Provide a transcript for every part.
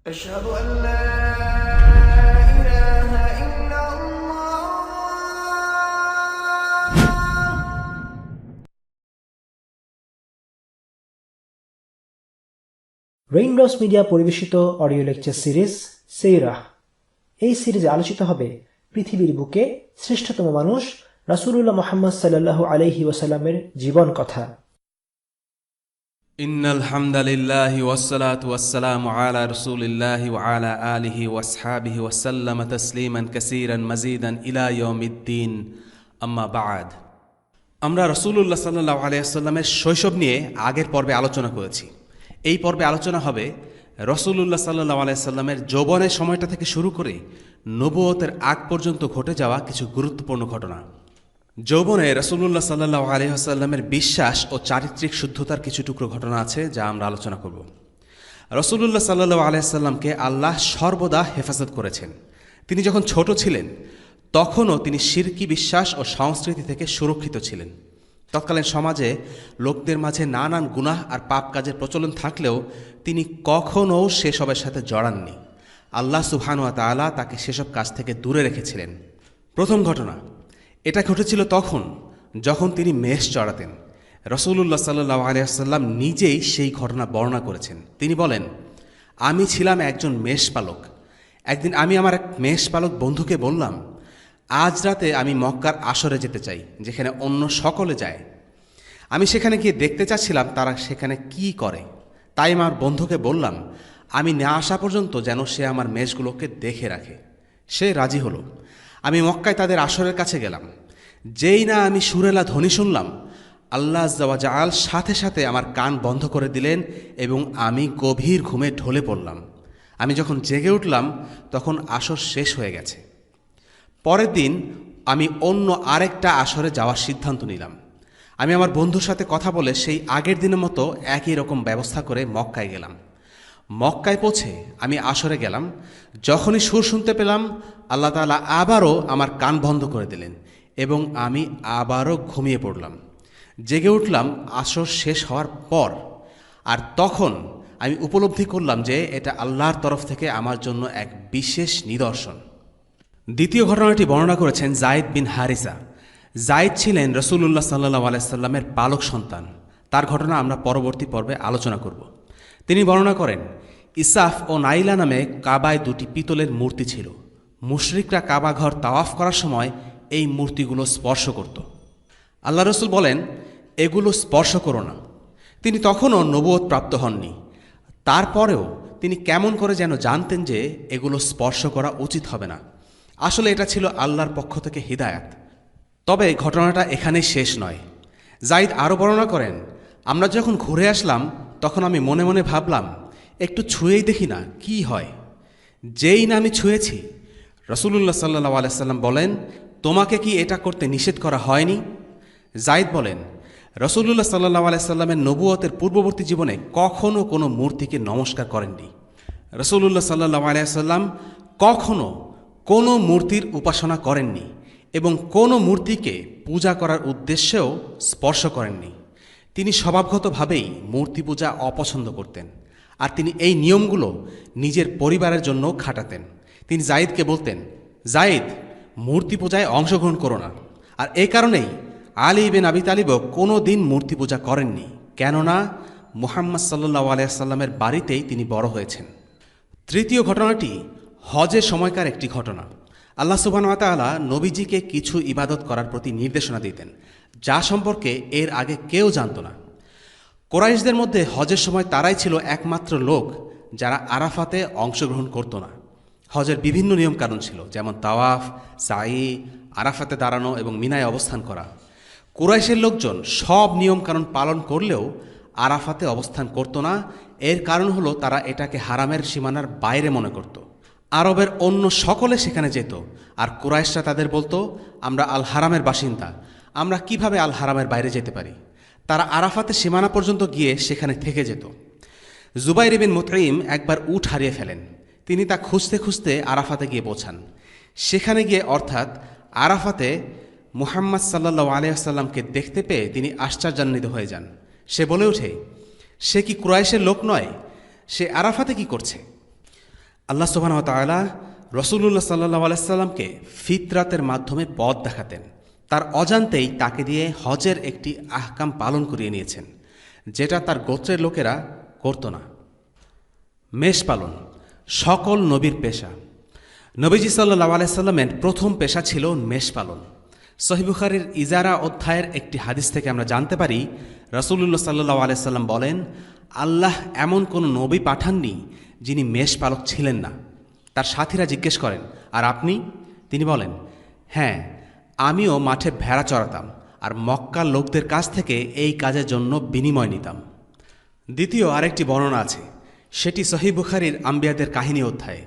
أشهد أن لا إله إلا الله। Raindrops media পরিবেশিত audio lecture series সিরাহ। এই সিরিজে আলোচিত হবে পৃথিবীর বুকে শ্রেষ্ঠতম মানুষ রাসূলুল্লাহ মুহাম্মদ সাল্লাল্লাহু আলাইহি ওয়াসাল্লামের জীবন কথা। ইন্নাল হামদালিল্লাহি ওয়াসসালাতু ওয়াসসালামু আলা রাসূলিল্লাহি ওয়া আলা আলিহি ওয়াসহাবিহি ওয়াসাল্লাম তাসলিমান কাসীরান মাজিদান ইলা ইয়াউমিদ্দিন, আম্মা বা'দ। আমরা রাসূলুল্লাহ সাল্লাল্লাহু আলাইহি ওয়াসাল্লামের শৈশব নিয়ে আগের পর্বে আলোচনা করেছি। এই পর্বে আলোচনা হবে রাসূলুল্লাহ সাল্লাল্লাহু আলাইহি ওয়াসাল্লামের যৌবনের সময়টা থেকে শুরু করে নবুয়তের আগ পর্যন্ত ঘটে যাওয়া কিছু গুরুত্বপূর্ণ ঘটনা। যৌবনে রাসূলুল্লাহ সাল্লাল্লাহু আলাইহি ওয়াসাল্লামের বিশ্বাস ও চারিত্রিক শুদ্ধতার কিছু টুকরো ঘটনা আছে যা আমরা আলোচনা করব। রাসূলুল্লাহ সাল্লাল্লাহু আলাইহি ওয়াসাল্লামকে আল্লাহ সর্বদা হেফাজত করেছেন। তিনি যখন ছোট ছিলেন তখনও তিনি শিরকি বিশ্বাস ও সংস্কৃতি থেকে সুরক্ষিত ছিলেন। তৎকালীন সমাজে লোকদের মাঝে নানান গুনাহ আর পাপ কাজের প্রচলন থাকলেও তিনি কখনও সেসবের সাথে জড়াননি। আল্লাহ সুবহানাহু ওয়া তাআলা তাকে সেসব কাজ থেকে দূরে রেখেছিলেন। প্রথম ঘটনা, এটা ঘটেছিল তখন যখন তিনি মেষ চড়াতেন। রাসূলুল্লাহ সাল্লাল্লাহু আলাইহি ওয়াসাল্লাম নিজেই সেই ঘটনা বর্ণনা করেছেন। তিনি বলেন, আমি ছিলাম একজন মেষপালক। একদিন আমি আমার এক মেষপালক বন্ধুকে বললাম, আজ রাতে আমি মক্কার আসরে যেতে চাই, যেখানে অন্য সকলে যায়। আমি সেখানে গিয়ে দেখতে চাচ্ছিলাম তারা সেখানে কি করে। তাই আমার বন্ধুকে বললাম, আমি না আসা পর্যন্ত যেন সে আমার মেষগুলোকে দেখে রাখে। সে রাজি হলো। আমি মক্কায় তাদের আসরের কাছে গেলাম। যেই না আমি সুরেলা ধ্বনি শুনলাম, আল্লাহ আযজা ওয়া জাল সাথে সাথে আমার কান বন্ধ করে দিলেন এবং আমি গভীর ঘুমে ঢলে পড়লাম। আমি যখন জেগে উঠলাম তখন আসর শেষ হয়ে গেছে। পরের দিন আমি অন্য আরেকটা আসরে যাওয়ার সিদ্ধান্ত নিলাম। আমি আমার বন্ধুর সাথে কথা বলে সেই আগের দিনের মতো একই রকম ব্যবস্থা করে মক্কায় গেলাম। মক্কায় পৌঁছে আমি আসরে গেলাম। যখনই সুর শুনতে পেলাম, আল্লাহ তাআলা আবারও আমার কান বন্ধ করে দিলেন এবং আমি আবারও ঘুমিয়ে পড়লাম। জেগে উঠলাম আসর শেষ হওয়ার পর। আর তখন আমি উপলব্ধি করলাম যে এটা আল্লাহর তরফ থেকে আমার জন্য এক বিশেষ নিদর্শন। দ্বিতীয় ঘটনাটি বর্ণনা করেছেন যায়েদ বিন হারিসা। যায়েদ ছিলেন রাসূলুল্লাহ সাল্লাল্লাহু আলাইহি ওয়াসাল্লামের পালক সন্তান। তার ঘটনা আমরা পরবর্তী পর্বে আলোচনা করব। তিনি বর্ণনা করেন, ইসাফ ও নাইলা নামে কাবায় দুটি পিতলের মূর্তি ছিল। মুশরিকরা কাবা ঘর তাওয়াফ করার সময় এই মূর্তিগুলো স্পর্শ করত। আল্লাহ রসুল বলেন, এগুলো স্পর্শ করো না। তিনি তখনও নবুয়ত প্রাপ্ত হননি। তারপরেও তিনি কেমন করে যেন জানতেন যে এগুলো স্পর্শ করা উচিত হবে না। আসলে এটা ছিল আল্লাহর পক্ষ থেকে হিদায়াত। তবে ঘটনাটা এখানেই শেষ নয়। যায়েদ আরও বর্ণনা করেন, আমরা যখন ঘুরে আসলাম তখন আমি মনে মনে ভাবলাম, একটু ছুঁয়েই দেখি না কি হয়। যেই না আমি ছুঁয়েছি, রাসূলুল্লাহ সাল্লাল্লাহু আলাইহি ওয়াসাল্লাম বলেন, তোমাকে কি এটা করতে নিষেধ করা হয়নি? যায়েদ বলেন, রাসূলুল্লাহ সাল্লাল্লাহু আলাইহি ওয়াসাল্লামের নবুয়তের পূর্ববর্তী জীবনে কখনও কোনো মূর্তিকে নমস্কার করেননি। রাসূলুল্লাহ সাল্লাল্লাহু আলাইহি ওয়াসাল্লাম কখনও কোনো মূর্তির উপাসনা করেননি এবং কোনো মূর্তিকে পূজা করার উদ্দেশ্যেও স্পর্শ করেননি। তিনি স্বভাবগতভাবেই মূর্তি পূজা অপছন্দ করতেন, আর তিনি এই নিয়মগুলো নিজের পরিবারের জন্য খাটাতেন। তিনি যায়েদকে বলতেন, যায়েদ, মূর্তি পূজায় অংশগ্রহণ করো না। আর এই কারণেই আলী ইবনে আবি তালিবও কোনো দিন মূর্তি পূজা করেননি, কেননা মুহাম্মদ সাল্লাল্লাহু আলাইহি ওয়াসাল্লামের বাড়িতেই তিনি বড় হয়েছেন। তৃতীয় ঘটনাটি হজের সময়কার একটি ঘটনা। আল্লাহ সুবহানাহু ওয়া তাআলা নবীজিকে কিছু ইবাদত করার প্রতি নির্দেশনা দিতেন, যা সম্পর্কে এর আগে কেউ জানত না। কোরাইশদের মধ্যে হজের সময় তারাই ছিল একমাত্র লোক যারা আরাফাতে অংশগ্রহণ করত না। হজের বিভিন্ন নিয়মকানুন ছিল, যেমন তাওয়াফ, সাই, আরাফাতে দাঁড়ানো এবং মিনায় অবস্থান করা। কুরাইশের লোকজন সব নিয়মকানুন পালন করলেও আরাফাতে অবস্থান করত না। এর কারণ হলো তারা এটাকে হারামের সীমানার বাইরে মনে করত। আরবের অন্য সকলে সেখানে যেত, আর কুরাইশরা তাদের বলতো, আমরা আল হারামের বাসিন্দা, আমরা কিভাবে আল হারামের বাইরে যেতে পারি? তারা আরাফাতে সীমানা পর্যন্ত গিয়ে সেখানে থেকে যেত। জুবাইর বিন মুতঈম একবার উট হারিয়ে ফেলেন। তিনি তা খুঁজতে খুঁজতে আরাফাতে গিয়ে পৌঁছান। সেখানে গিয়ে অর্থাৎ আরাফাতে মুহাম্মদ সাল্লাল্লাহু আলাইহি ওয়াসাল্লামকে দেখতে পেয়ে তিনি আশ্চর্যান্বিত হয়ে যান। সে বলে ওঠে, সে কি কুরাইশের লোক নয়? সে আরাফাতে কি করছে? আল্লাহ সুবহানাহু ওয়া তাআলা রাসূলুল্লাহ সাল্লাল্লাহু আলাইহি সাল্লামকে ফিতরাতের মাধ্যমে পথ দেখাতেন। তার অজান্তেই তাকে দিয়ে হজের একটি আহকাম পালন করিয়ে নিয়েছেন, যেটা তার গোত্রের লোকেরা করত না। মেষ পালন সকল নবীর পেশা। নবীজি সাল্লাল্লাহু আলাইহি সাল্লামের প্রথম পেশা ছিল মেষ পালন। সহিহ বুখারীর ইজারা অধ্যায়ের একটি হাদিস থেকে আমরা জানতে পারি, রাসূলুল্লাহ সাল্লাল্লাহু আলাইহি সাল্লাম বলেন, আল্লাহ এমন কোনো নবী পাঠাননি যিনি মেষ পালক ছিলেন না। তার সাথীরা জিজ্ঞেস করেন, আর আপনি? তিনি বলেন, হ্যাঁ, আমিও মাঠে ভেড়া চড়াতাম আর মক্কার লোকদের কাছ থেকে এই কাজের জন্য বিনিময় নিতাম। দ্বিতীয় আরেকটি বর্ণনা আছে, সেটি সহিহ বুখারীর আম্বিয়াদের কাহিনী অধ্যায়ে।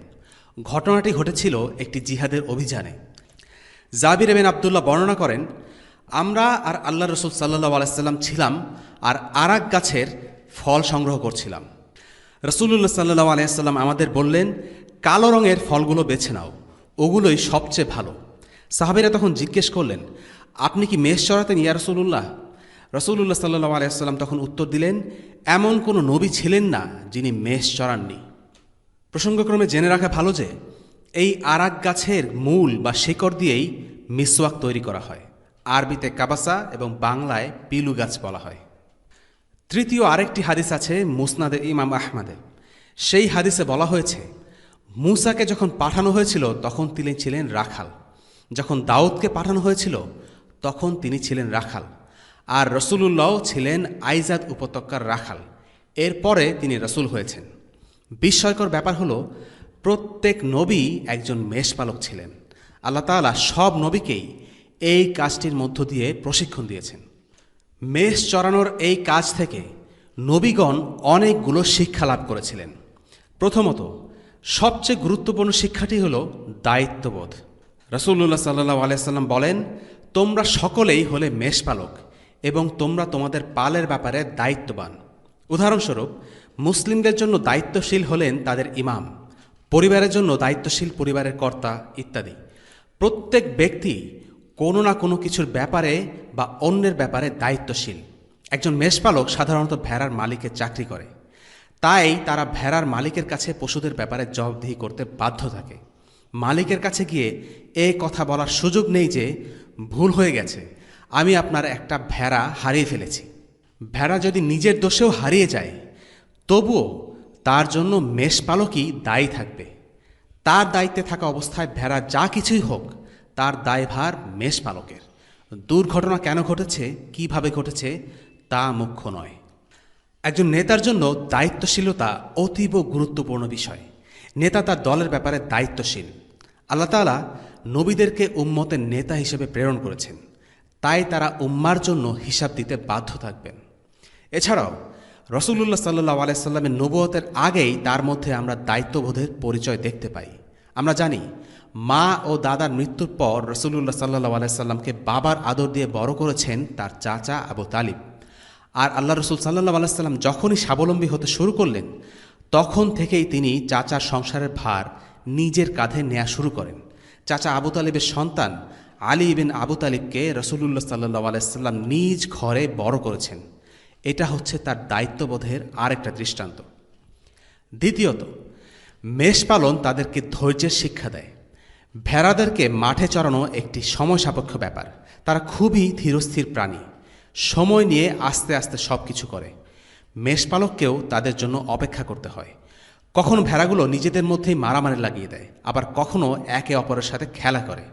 ঘটনাটি ঘটেছিল একটি জিহাদের অভিযানে। জাবির বিন আব্দুল্লাহ বর্ণনা করেন, আমরা আর আল্লাহ রসুল সাল্লাল্লাহু আলাইহি সাল্লাম ছিলাম আর আরাক গাছের ফল সংগ্রহ করছিলাম। রাসূলুল্লাহ সাল্লাল্লাহু আলাইহি সাল্লাম আমাদের বললেন, কালো রঙের ফলগুলো বেছে নাও, ওগুলোই সবচেয়ে ভালো। সাহাবীরা তখন জিজ্ঞেস করলেন, আপনি কি মেষ চড়াতেন ইয়া রাসূলুল্লাহ? রাসূলুল্লাহ সাল্লাল্লাহু আলাইহি সাল্লাম তখন উত্তর দিলেন, এমন কোনো নবী ছিলেন না যিনি মেষ চড়াননি। প্রসঙ্গক্রমে জেনে রাখা ভালো যে এই আরাক গাছের মূল বা শিকড় দিয়েই মিসওয়াক তৈরি করা হয়। আরবিতে কাবাসা এবং বাংলায় পিলু গাছ বলা হয়। তৃতীয় আরেকটি হাদিস আছে মুসনাদে ইমাম আহমদে। সেই হাদিসে বলা হয়েছে, মূসাকে যখন পাঠানো হয়েছিল তখন তিনি ছিলেন রাখাল, যখন দাউদকে পাঠানো হয়েছিল তখন তিনি ছিলেন রাখাল, আর রসুলুল্লাহ ছিলেন আইজাদ উপত্যকার রাখাল। এরপরে তিনি রসুল হয়েছেন। বিস্ময়কর ব্যাপার হলো, প্রত্যেক নবী একজন মেষপালক ছিলেন। আল্লাহ তাআলা সব নবীকেই এই কাজটির মধ্য দিয়ে প্রশিক্ষণ দিয়েছেন। মেষ চড়ানোর এই কাজ থেকে নবীগণ অনেকগুলো শিক্ষা লাভ করেছিলেন। প্রথমত, সবচেয়ে গুরুত্বপূর্ণ শিক্ষাটি হল দায়িত্ববোধ। রাসূলুল্লাহ সাল্লাল্লাহু আলাইহি সাল্লাম বলেন, তোমরা সকলেই হলে মেষপালক এবং তোমরা তোমাদের পালের ব্যাপারে দায়িত্ববান। উদাহরণস্বরূপ, মুসলিমদের জন্য দায়িত্বশীল হলেন তাদের ইমাম, পরিবারের জন্য দায়িত্বশীল পরিবারের কর্তা ইত্যাদি। প্রত্যেক ব্যক্তি কোনো না কোনো কিছুর ব্যাপারে বা অন্যের ব্যাপারে দায়িত্বশীল। একজন মেষপালক সাধারণত ভেড়ার মালিকের চাকরি করে, তাই তারা ভেড়ার মালিকের কাছে পশুদের ব্যাপারে জবাবদিহি করতে বাধ্য থাকে। মালিকের কাছে গিয়ে এই কথা বলার সুযোগ নেই যে, ভুল হয়ে গেছে, আমি আপনার একটা ভেড়া হারিয়ে ফেলেছি। ভেড়া যদি নিজের দোষেও হারিয়ে যায়, তবুও তার জন্য মেষপালকই দায়ী থাকবে। তার দায়িত্বে থাকা অবস্থায় ভেড়া যা কিছুই হোক, তার দায়ভার মেষপালকের। দুর্ঘটনা কেন ঘটেছে, কিভাবে ঘটেছে, তা মুখ্য নয়। একজন নেতার জন্য দায়িত্বশীলতা অতীব গুরুত্বপূর্ণ বিষয়। নেতা তার দলের ব্যাপারে দায়িত্বশীল। আল্লাহ তাআলা নবীদেরকে উম্মতের নেতা হিসেবে প্রেরণ করেছেন, তাই তারা উম্মার জন্য হিসাব দিতে বাধ্য থাকবেন। এছাড়াও রাসূলুল্লাহ সাল্লাল্লাহু আলাইহি সাল্লামের নবুয়তের আগেই তার মধ্যে আমরা দায়িত্ববোধের পরিচয় দেখতে পাই। আমরা জানি, মা ও দাদার মৃত্যুর পর রাসূলুল্লাহ সাল্লাল্লাহু আলাইহি সাল্লামকে বাবার আদর দিয়ে বড় করেছেন তার চাচা আবু তালিব। আর আল্লাহ রসুল সাল্লাল্লাহু আলাইহি সাল্লাম যখনই স্বাবলম্বী হতে শুরু করলেন, তখন থেকেই তিনি চাচার সংসারের ভার নিজের কাঁধে নেওয়া শুরু করেন। চাচা আবু তালিবের সন্তান আলী ইবনে আবু তালিবকে রাসূলুল্লাহ সাল্লাল্লাহু আলাইহি সাল্লাম নিজ ঘরে বড় করেছেন। এটা হচ্ছে তার দায়িত্ববোধের আরেকটা দৃষ্টান্ত। দ্বিতীয়ত, মেষপালন তাদেরকে ধৈর্যের শিক্ষা দেয়। ভেড়াদেরকে মাঠে চড়ানো একটি সময় সাপেক্ষ ব্যাপার। তারা খুবই ধীরস্থির প্রাণী, সময় নিয়ে আস্তে আস্তে সব কিছু করে। মেষপালককেও তাদের জন্য অপেক্ষা করতে হয়। কখনো ভেড়াগুলো নিজেদের মধ্যেই মারামারি লাগিয়ে দেয়, আবার কখনো একে অপরের সাথে খেলা করে।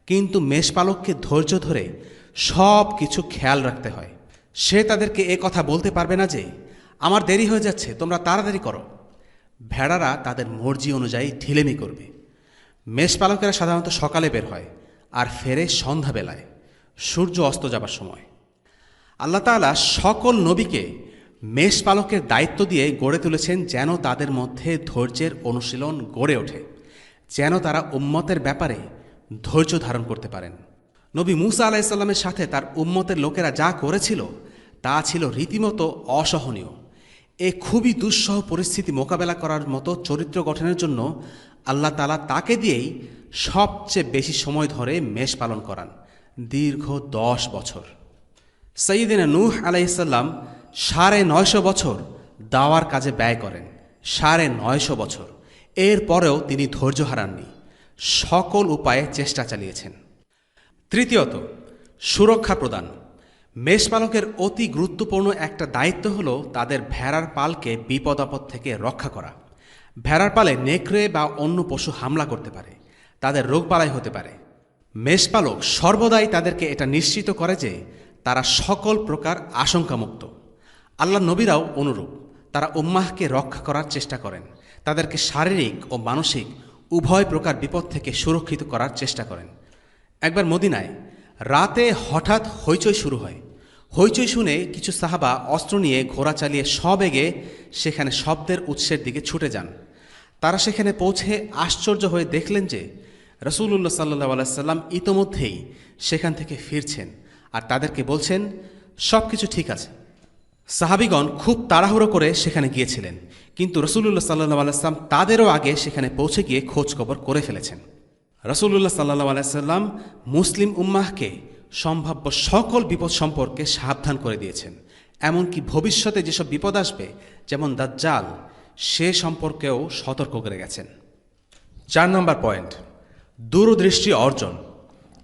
কিন্তু মেষপালককে ধৈর্য ধরে সব কিছু খেয়াল রাখতে হয়। সে তাদেরকে এ কথা বলতে পারবে না যে, আমার দেরি হয়ে যাচ্ছে, তোমরা তাড়াতাড়ি করো। ভেড়ারা তাদের মর্জি অনুযায়ী ঢিলেমি করবে। মেষপালকেরা সাধারণত সকালে বের হয় আর ফেরে সন্ধ্যাবেলায়, সূর্য অস্ত যাবার সময়। আল্লাহ তাআলা সকল নবীকে মেষপালকের দায়িত্ব দিয়ে গড়ে তুলেছেন, যেন তাদের মধ্যে ধৈর্যের অনুশীলন গড়ে ওঠে, যেন তারা উম্মতের ব্যাপারে ধৈর্য ধারণ করতে পারেন। নবী মূসা আলাইহিস সালামের সাথে তার উম্মতের লোকেরা যা করেছিল তা ছিল রীতিমতো অসহনীয়। এ খুবই দুঃসহ পরিস্থিতি মোকাবেলা করার মতো চরিত্র গঠনের জন্য আল্লাহ তাআলা তাকে দিয়েই সবচেয়ে বেশি সময় ধরে মেষ পালন করান, দীর্ঘ 10 বছর। সাইয়্যিদিনা নূহ আলাইহিস সালাম 950 বছর দাওয়ার কাজে ব্যয় করেন। 950 বছর। এরপরেও তিনি ধৈর্য হারাননি, সকল উপায়ে চেষ্টা চালিয়েছেন। তৃতীয়ত, সুরক্ষা প্রদান। মেষপালকের অতি গুরুত্বপূর্ণ একটা দায়িত্ব হল তাদের ভেড়ার পালকে বিপদ আপদ থেকে রক্ষা করা। ভেড়ার পালে নেকড়ে বা অন্য পশু হামলা করতে পারে, তাদের রোগবালাই হতে পারে। মেষপালক সর্বদাই তাদেরকে এটা নিশ্চিত করে যে তারা সকল প্রকার আশঙ্কামুক্ত। আল্লাহ নবীরাও অনুরূপ, তারা উম্মাহকে রক্ষা করার চেষ্টা করেন, তাদেরকে শারীরিক ও মানসিক উভয় প্রকার বিপদ থেকে সুরক্ষিত করার চেষ্টা করেন। একবার মদিনায় রাতে হঠাৎ হইচই শুরু হয়। হইচই শুনে কিছু সাহাবা অস্ত্র নিয়ে ঘোড়া চালিয়ে সবেগে সেখানে শব্দের উৎসের দিকে ছুটে যান। তারা সেখানে পৌঁছে আশ্চর্য হয়ে দেখলেন যে রাসূলুল্লাহ সাল্লাল্লাহু আলাইহি সাল্লাম ইতোমধ্যেই সেখান থেকে ফিরছেন আর তাদেরকে বলছেন সব কিছু ঠিক আছে। সাহাবিগণ খুব তাড়াহুড়ো করে সেখানে গিয়েছিলেন, কিন্তু রাসূলুল্লাহ সাল্লাল্লাহু আলাইহি সাল্লাম তাদেরও আগে সেখানে পৌঁছে গিয়ে খোঁজ খবর করে ফেলেছেন। রাসূলুল্লাহ সাল্লাল্লাহু আলাইহি সাল্লাম মুসলিম উম্মাহকে সম্ভাব্য সকল বিপদ সম্পর্কে সাবধান করে দিয়েছেন, এমনকি ভবিষ্যতে যেসব বিপদ আসবে যেমন দাজ্জাল, সে সম্পর্কেও সতর্ক করে গেছেন। 4 নম্বর পয়েন্ট, দূরদৃষ্টি অর্জন।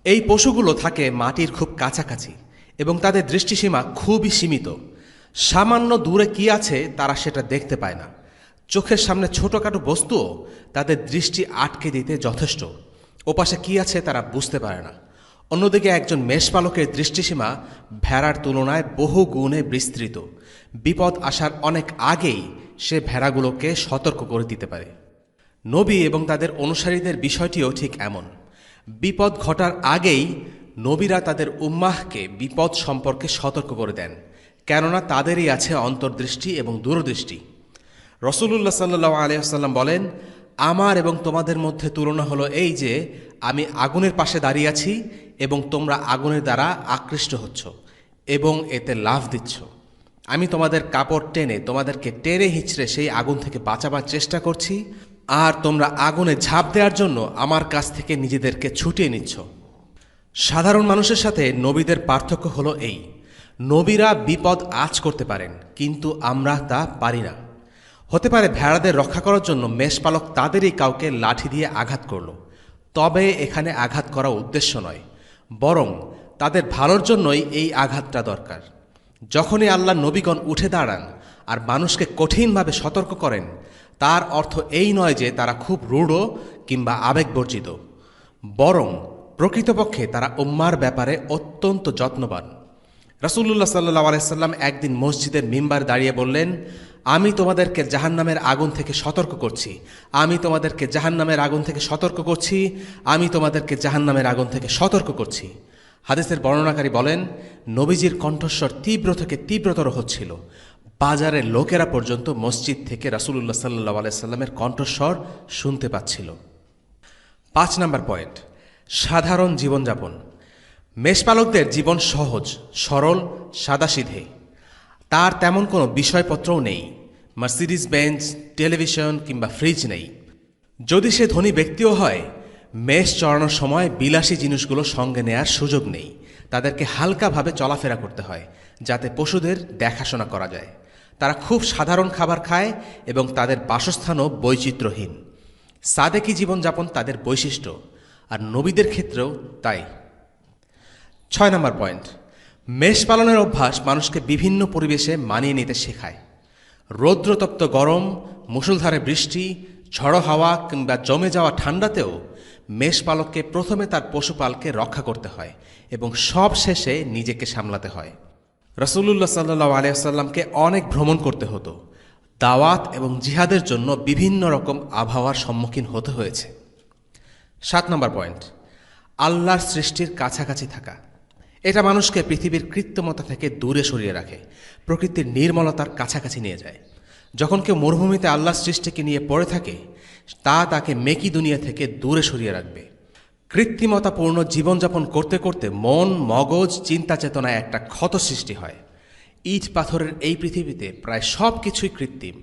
এই পশুগুলো থাকে মাটির খুব কাছাকাছি এবং তাদের দৃষ্টিসীমা খুবই সীমিত। সামান্য দূরে কি আছে তারা সেটা দেখতে পায় না। চোখের সামনে ছোটোখাটো বস্তুও তাদের দৃষ্টি আটকে দিতে যথেষ্ট। ওপাশে কি আছে তারা বুঝতে পারে না। অন্যদিকে একজন মেষপালকের দৃষ্টিসীমা ভেড়ার তুলনায় বহু গুণে বিস্তৃত। বিপদ আসার অনেক আগেই সে ভেড়াগুলোকে সতর্ক করে দিতে পারে। নবী এবং তাদের অনুসারীদের বিষয়টিও ঠিক এমন। বিপদ ঘটার আগেই নবীরা তাদের উম্মাহকে বিপদ সম্পর্কে সতর্ক করে দেন, কেননা তাদেরই আছে অন্তর্দৃষ্টি এবং দূরদৃষ্টি। রাসূলুল্লাহ সাল্লাল্লাহু আলাইহি ওয়াসাল্লাম বলেন, আমার এবং তোমাদের মধ্যে তুলনা হলো এই যে আমি আগুনের পাশে দাঁড়িয়ে আছি এবং তোমরা আগুনের দ্বারা আকৃষ্ট হচ্ছ এবং এতে লাফ দিচ্ছ। আমি তোমাদের কাপড় টেনে তোমাদেরকে টেনে হিঁচড়ে সেই আগুন থেকে বাঁচাবার চেষ্টা করছি, আর তোমরা আগুনে ঝাঁপ দেওয়ার জন্য আমার কাছ থেকে নিজেদেরকে ছুটিয়ে নিচ্ছ। সাধারণ মানুষের সাথে নবীদের পার্থক্য হলো এই, নবীরা বিপদ আঁচ করতে পারেন, কিন্তু আমরা তা পারি না। হতে পারে ভেড়াদের রক্ষা করার জন্য মেষপালক তাদেরই কাউকে লাঠি দিয়ে আঘাত করল, তবে এখানে আঘাত করা উদ্দেশ্য নয়, বরং তাদের ভালোর জন্যই এই আঘাতটা দরকার। যখনই আল্লাহ নবীগণ উঠে দাঁড়ান আর মানুষকে কঠিনভাবে সতর্ক করেন, তার অর্থ এই নয় যে তারা খুব রূঢ় কিংবা আবেগবর্জিত, বরং প্রকৃতপক্ষে তারা উম্মার ব্যাপারে অত্যন্ত যত্নবান। রাসূলুল্লাহ সাল্লাল্লাহু আলাইহি সাল্লাম একদিন মসজিদের মিম্বারে দাঁড়িয়ে বললেন, আমি তোমাদেরকে জাহান্নামের আগুন থেকে সতর্ক করছি, আমি তোমাদেরকে জাহান্নামের আগুন থেকে সতর্ক করছি, আমি তোমাদেরকে জাহান্নামের আগুন থেকে সতর্ক করছি। হাদিসের বর্ণনাকারী বলেন, নবীজির কণ্ঠস্বর তীব্র থেকে তীব্রতর হচ্ছিল। বাজারের লোকেরা পর্যন্ত মসজিদ থেকে রাসূলুল্লাহ সাল্লাল্লাহু আলাইহি সাল্লামের কণ্ঠস্বর শুনতে পাচ্ছিল। 5 নম্বর পয়েন্ট, সাধারণ জীবনযাপন। মেষপালকদের জীবন সহজ, সরল, সাদাসিধে। তার তেমন কোনো বিষয়পত্রও নেই, মার্সিডিজ বেঞ্জ, টেলিভিশন কিংবা ফ্রিজ নেই। যদি সে ধনী ব্যক্তিও হয়, মেষ চড়ানোর সময় বিলাসী জিনিসগুলো সঙ্গে নেয়ার সুযোগ নেই। তাদেরকে হালকাভাবে চলাফেরা করতে হয় যাতে পশুদের দেখাশোনা করা যায়। তারা খুব সাধারণ খাবার খায় এবং তাদের বাসস্থানও বৈচিত্র্যহীন। সাদেকি জীবনযাপন তাদের বৈশিষ্ট্য, আর নবীদের ক্ষেত্রেও তাই। 6 নম্বর পয়েন্ট, মেষ পালনের অভ্যাস মানুষকে বিভিন্ন পরিবেশে মানিয়ে নিতে শেখায়। রৌদ্রতপ্ত গরম, মুষলধারে বৃষ্টি, ঝড়ো হাওয়া কিংবা জমে যাওয়া ঠান্ডাতেও মেষপালককে প্রথমে তার পশুপালকে রক্ষা করতে হয় এবং সব শেষে নিজেকে সামলাতে হয়। রাসূলুল্লাহ সাল্লাল্লাহু আলাইহি ওয়াসাল্লামকে অনেক ভ্রমণ করতে হতো। দাওয়াত এবং জিহাদের জন্য বিভিন্ন রকম আবহাওয়ার সম্মুখীন হতে হয়েছে। 7 নম্বর পয়েন্ট, আল্লাহর সৃষ্টির কাছাকাছি থাকা। এটা মানুষকে পৃথিবীর কৃত্রিমতা থেকে দূরে সরিয়ে রাখে, প্রকৃতির নির্মলতার কাছাকাছি নিয়ে যায়। যখন কেউ মরুভূমিতে আল্লাহর সৃষ্টিকে নিয়ে পড়ে থাকে, তা তাকে মেকি দুনিয়া থেকে দূরে সরিয়ে রাখবে। কৃত্রিমতাপূর্ণ জীবনযাপন করতে করতে মন, মগজ, চিন্তা চেতনায় একটা ক্ষত সৃষ্টি হয়। ইট পাথরের এই পৃথিবীতে প্রায় সব কিছুই কৃত্রিম,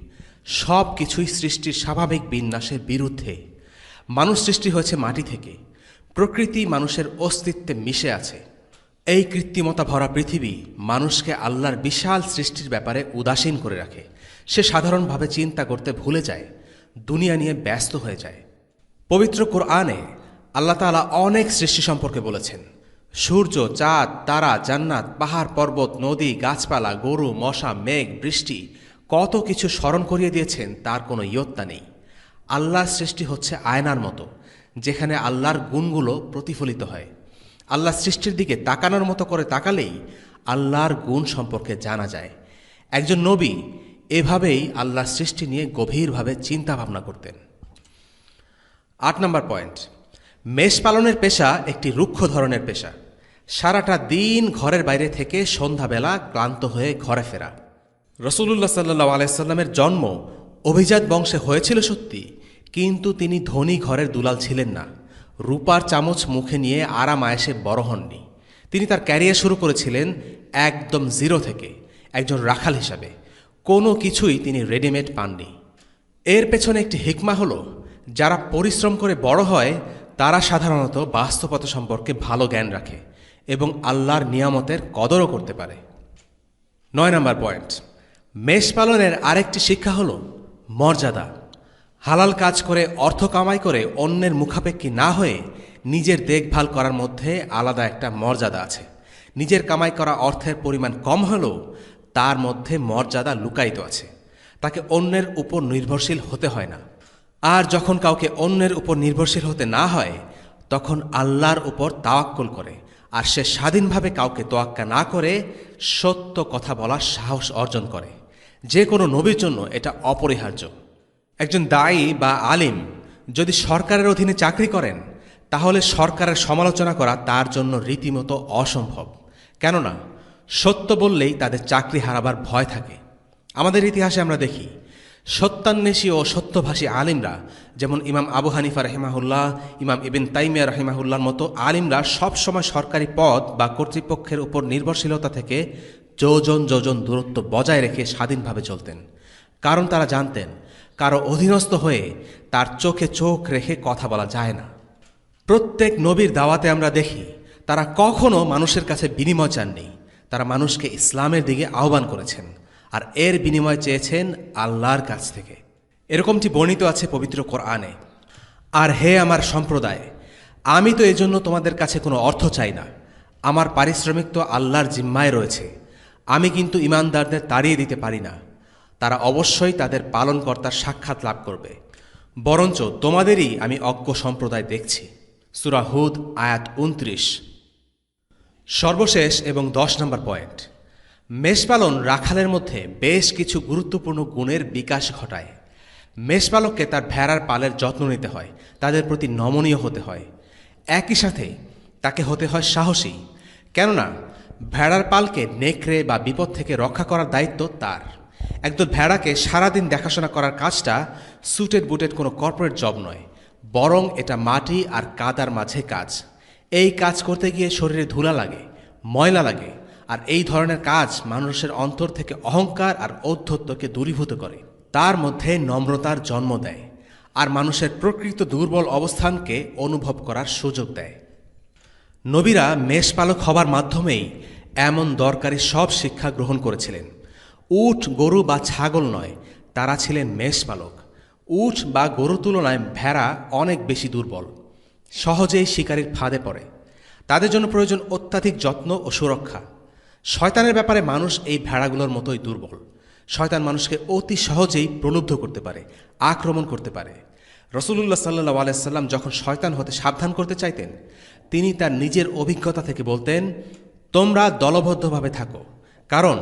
সব কিছুই সৃষ্টির স্বাভাবিক বিন্যাসের বিরুদ্ধে। মানুষ সৃষ্টি হয়েছে মাটি থেকে, প্রকৃতি মানুষের অস্তিত্বে মিশে আছে। এই কৃত্রিমতা ভরা পৃথিবী মানুষকে আল্লাহর বিশাল সৃষ্টির ব্যাপারে উদাসীন করে রাখে। সে সাধারণভাবে চিন্তা করতে ভুলে যায়, দুনিয়া নিয়ে ব্যস্ত হয়ে যায়। পবিত্র কোরআনে আল্লাহ তাআলা অনেক সৃষ্টি সম্পর্কে বলেছেন। সূর্য, চাঁদ, তারা, জান্নাত, পাহাড়, পর্বত, নদী, গাছপালা, গরু, মশা, মেঘ, বৃষ্টি, কত কিছু স্মরণ করিয়ে দিয়েছেন তার কোনো ইয়ত্তা নেই। আল্লাহর সৃষ্টি হচ্ছে আয়নার মতো, যেখানে আল্লাহর গুণগুলো প্রতিফলিত হয়। আল্লাহর সৃষ্টির দিকে তাকানোর মতো করে তাকালেই আল্লাহর গুণ সম্পর্কে জানা যায়। একজন নবী এভাবেই আল্লাহর সৃষ্টি নিয়ে গভীরভাবে চিন্তা ভাবনা করতেন। 8 নম্বর পয়েন্ট, মেষ পালনের পেশা একটি রুক্ষ ধরনের পেশা। সারাটা দিন ঘরের বাইরে থেকে সন্ধ্যাবেলা ক্লান্ত হয়ে ঘরে ফেরা। রাসূলুল্লাহ সাল্লাল্লাহু আলাইহি সাল্লামের জন্ম অভিজাত বংশে হয়েছিল সত্যি, কিন্তু তিনি ধনী ঘরের দুলাল ছিলেন না। রূপার চামচ মুখে নিয়ে আরাম আয়েশে বড় হননি। তিনি তার ক্যারিয়ার শুরু করেছিলেন একদম জিরো থেকে, একজন রাখাল হিসাবে। কোনো কিছুই তিনি রেডিমেড পাননি। এর পেছনে একটি হিকমা হলো, যারা পরিশ্রম করে বড় হয় তারা সাধারণত বাস্তবতা সম্পর্কে ভালো জ্ঞান রাখে এবং আল্লাহর নিয়ামতের কদরও করতে পারে। 9 নম্বর পয়েন্ট, মেষ পালনের আরেকটি শিক্ষা হলো মর্যাদা। হালাল কাজ করে অর্থ কামাই করে অন্যের মুখাপেক্ষী না হয়ে নিজের দেখভাল করার মধ্যে আলাদা একটা মর্যাদা আছে। নিজের কামাই করা অর্থের পরিমাণ কম হলেও তার মধ্যে মর্যাদা লুকায়িত আছে। তাকে অন্যের উপর নির্ভরশীল হতে হয় না। আর যখন কাউকে অন্যের উপর নির্ভরশীল হতে না হয়, তখন আল্লাহর উপর তাওয়াক্কুল করে, আর সে স্বাধীনভাবে কাউকে তোয়াক্কা না করে সত্য কথা বলার সাহস অর্জন করে। যে কোনো নবীর জন্য এটা অপরিহার্য। একজন দায়ী বা আলিম যদি সরকারের অধীনে চাকরি করেন, তাহলে সরকারের সমালোচনা করা তার জন্য রীতিমতো অসম্ভব। কেননা সত্য বললেই তাদের চাকরি হারাবার ভয় থাকে। আমাদের ইতিহাসে আমরা দেখি সত্যান্বেষী ও সত্যভাষী আলিমরা, যেমন ইমাম আবু হানিফা রহিমাহুল্লাহ, ইমাম ইবন তাইমিয়া রহিমাহুল্লাহর মতো আলিমরা সবসময় সরকারি পদ বা কর্তৃপক্ষের উপর নির্ভরশীলতা থেকে যোজন যোজন দূরত্ব বজায় রেখে স্বাধীনভাবে চলতেন। কারণ তারা জানতেন কারো অধীনস্থ হয়ে তার চোখে চোখ রেখে কথা বলা যায় না। প্রত্যেক নবীর দাওয়াতে আমরা দেখি তারা কখনো মানুষের কাছে বিনিময় চাননি। তারা মানুষকে ইসলামের দিকে আহ্বান করেছেন, আর এর বিনিময় চেয়েছেন আল্লাহর কাছ থেকে। এরকমটি বর্ণিত আছে পবিত্র কোরআনে। আর হে আমার সম্প্রদায়, আমি তো এজন্য তোমাদের কাছে কোনো অর্থ চাই না। আমার পারিশ্রমিক তো আল্লাহর জিম্মায় রয়েছে। আমি কিন্তু ঈমানদারদের তাড়িয়ে দিতে পারি না। তারা অবশ্যই তাদের পালনকর্তার সাক্ষাৎ লাভ করবে। বরঞ্চ তোমাদেরই আমি অজ্ঞ সম্প্রদায় দেখছি। সূরা হুদ আয়াত 29। সর্বশেষ এবং 10 নম্বর পয়েন্ট, মেষপালন রাখালের মধ্যে বেশ কিছু গুরুত্বপূর্ণ গুণের বিকাশ ঘটায়। মেষপালককে তার ভেড়ার পালের যত্ন নিতে হয়, তাদের প্রতি নমনীয় হতে হয়। একই সাথে তাকে হতে হয় সাহসী। কেননা ভেড়ার পালকে নেকড়ে বা বিপদ থেকে রক্ষা করার দায়িত্ব তার। একদল ভেড়াকে সারাদিন দেখাশোনা করার কাজটা সুটেড বুটেড কোনো কর্পোরেট জব নয়, বরং এটা মাটি আর কাদার মাঝে কাজ। এই কাজ করতে গিয়ে শরীরে ধুলা লাগে, ময়লা লাগে, আর এই ধরনের কাজ মানুষের অন্তর থেকে অহংকার আর ঔদ্ধত্যকে দূরীভূত করে, তার মধ্যে নম্রতার জন্ম দেয়, আর মানুষের প্রকৃত দুর্বল অবস্থানকে অনুভব করার সুযোগ দেয়। নবীরা মেষপালক হবার মাধ্যমেই এমন দরকারি সব শিক্ষা গ্রহণ করেছিলেন। উট, গরু বা ছাগল নয়, তারা ছিলেন মেষপালক। উট বা গরুর তুলনায় ভেড়া অনেক বেশি দুর্বল, সহজেই শিকারীর ফাঁদে পড়ে। তাদের জন্য প্রয়োজন অত্যাধিক যত্ন ও সুরক্ষা। শয়তানের ব্যাপারে মানুষ এই ভেড়াগুলোর মতোই দুর্বল। শয়তান মানুষকে অতি সহজেই প্রলুব্ধ করতে পারে, আক্রমণ করতে পারে। রাসূলুল্লাহ সাল্লাল্লাহু আলাইহি সাল্লাম যখন শয়তান হতে সাবধান করতে চাইতেন, তিনি তার নিজের অভিজ্ঞতা থেকে বলতেন, তোমরা দলবদ্ধভাবে থাকো, কারণ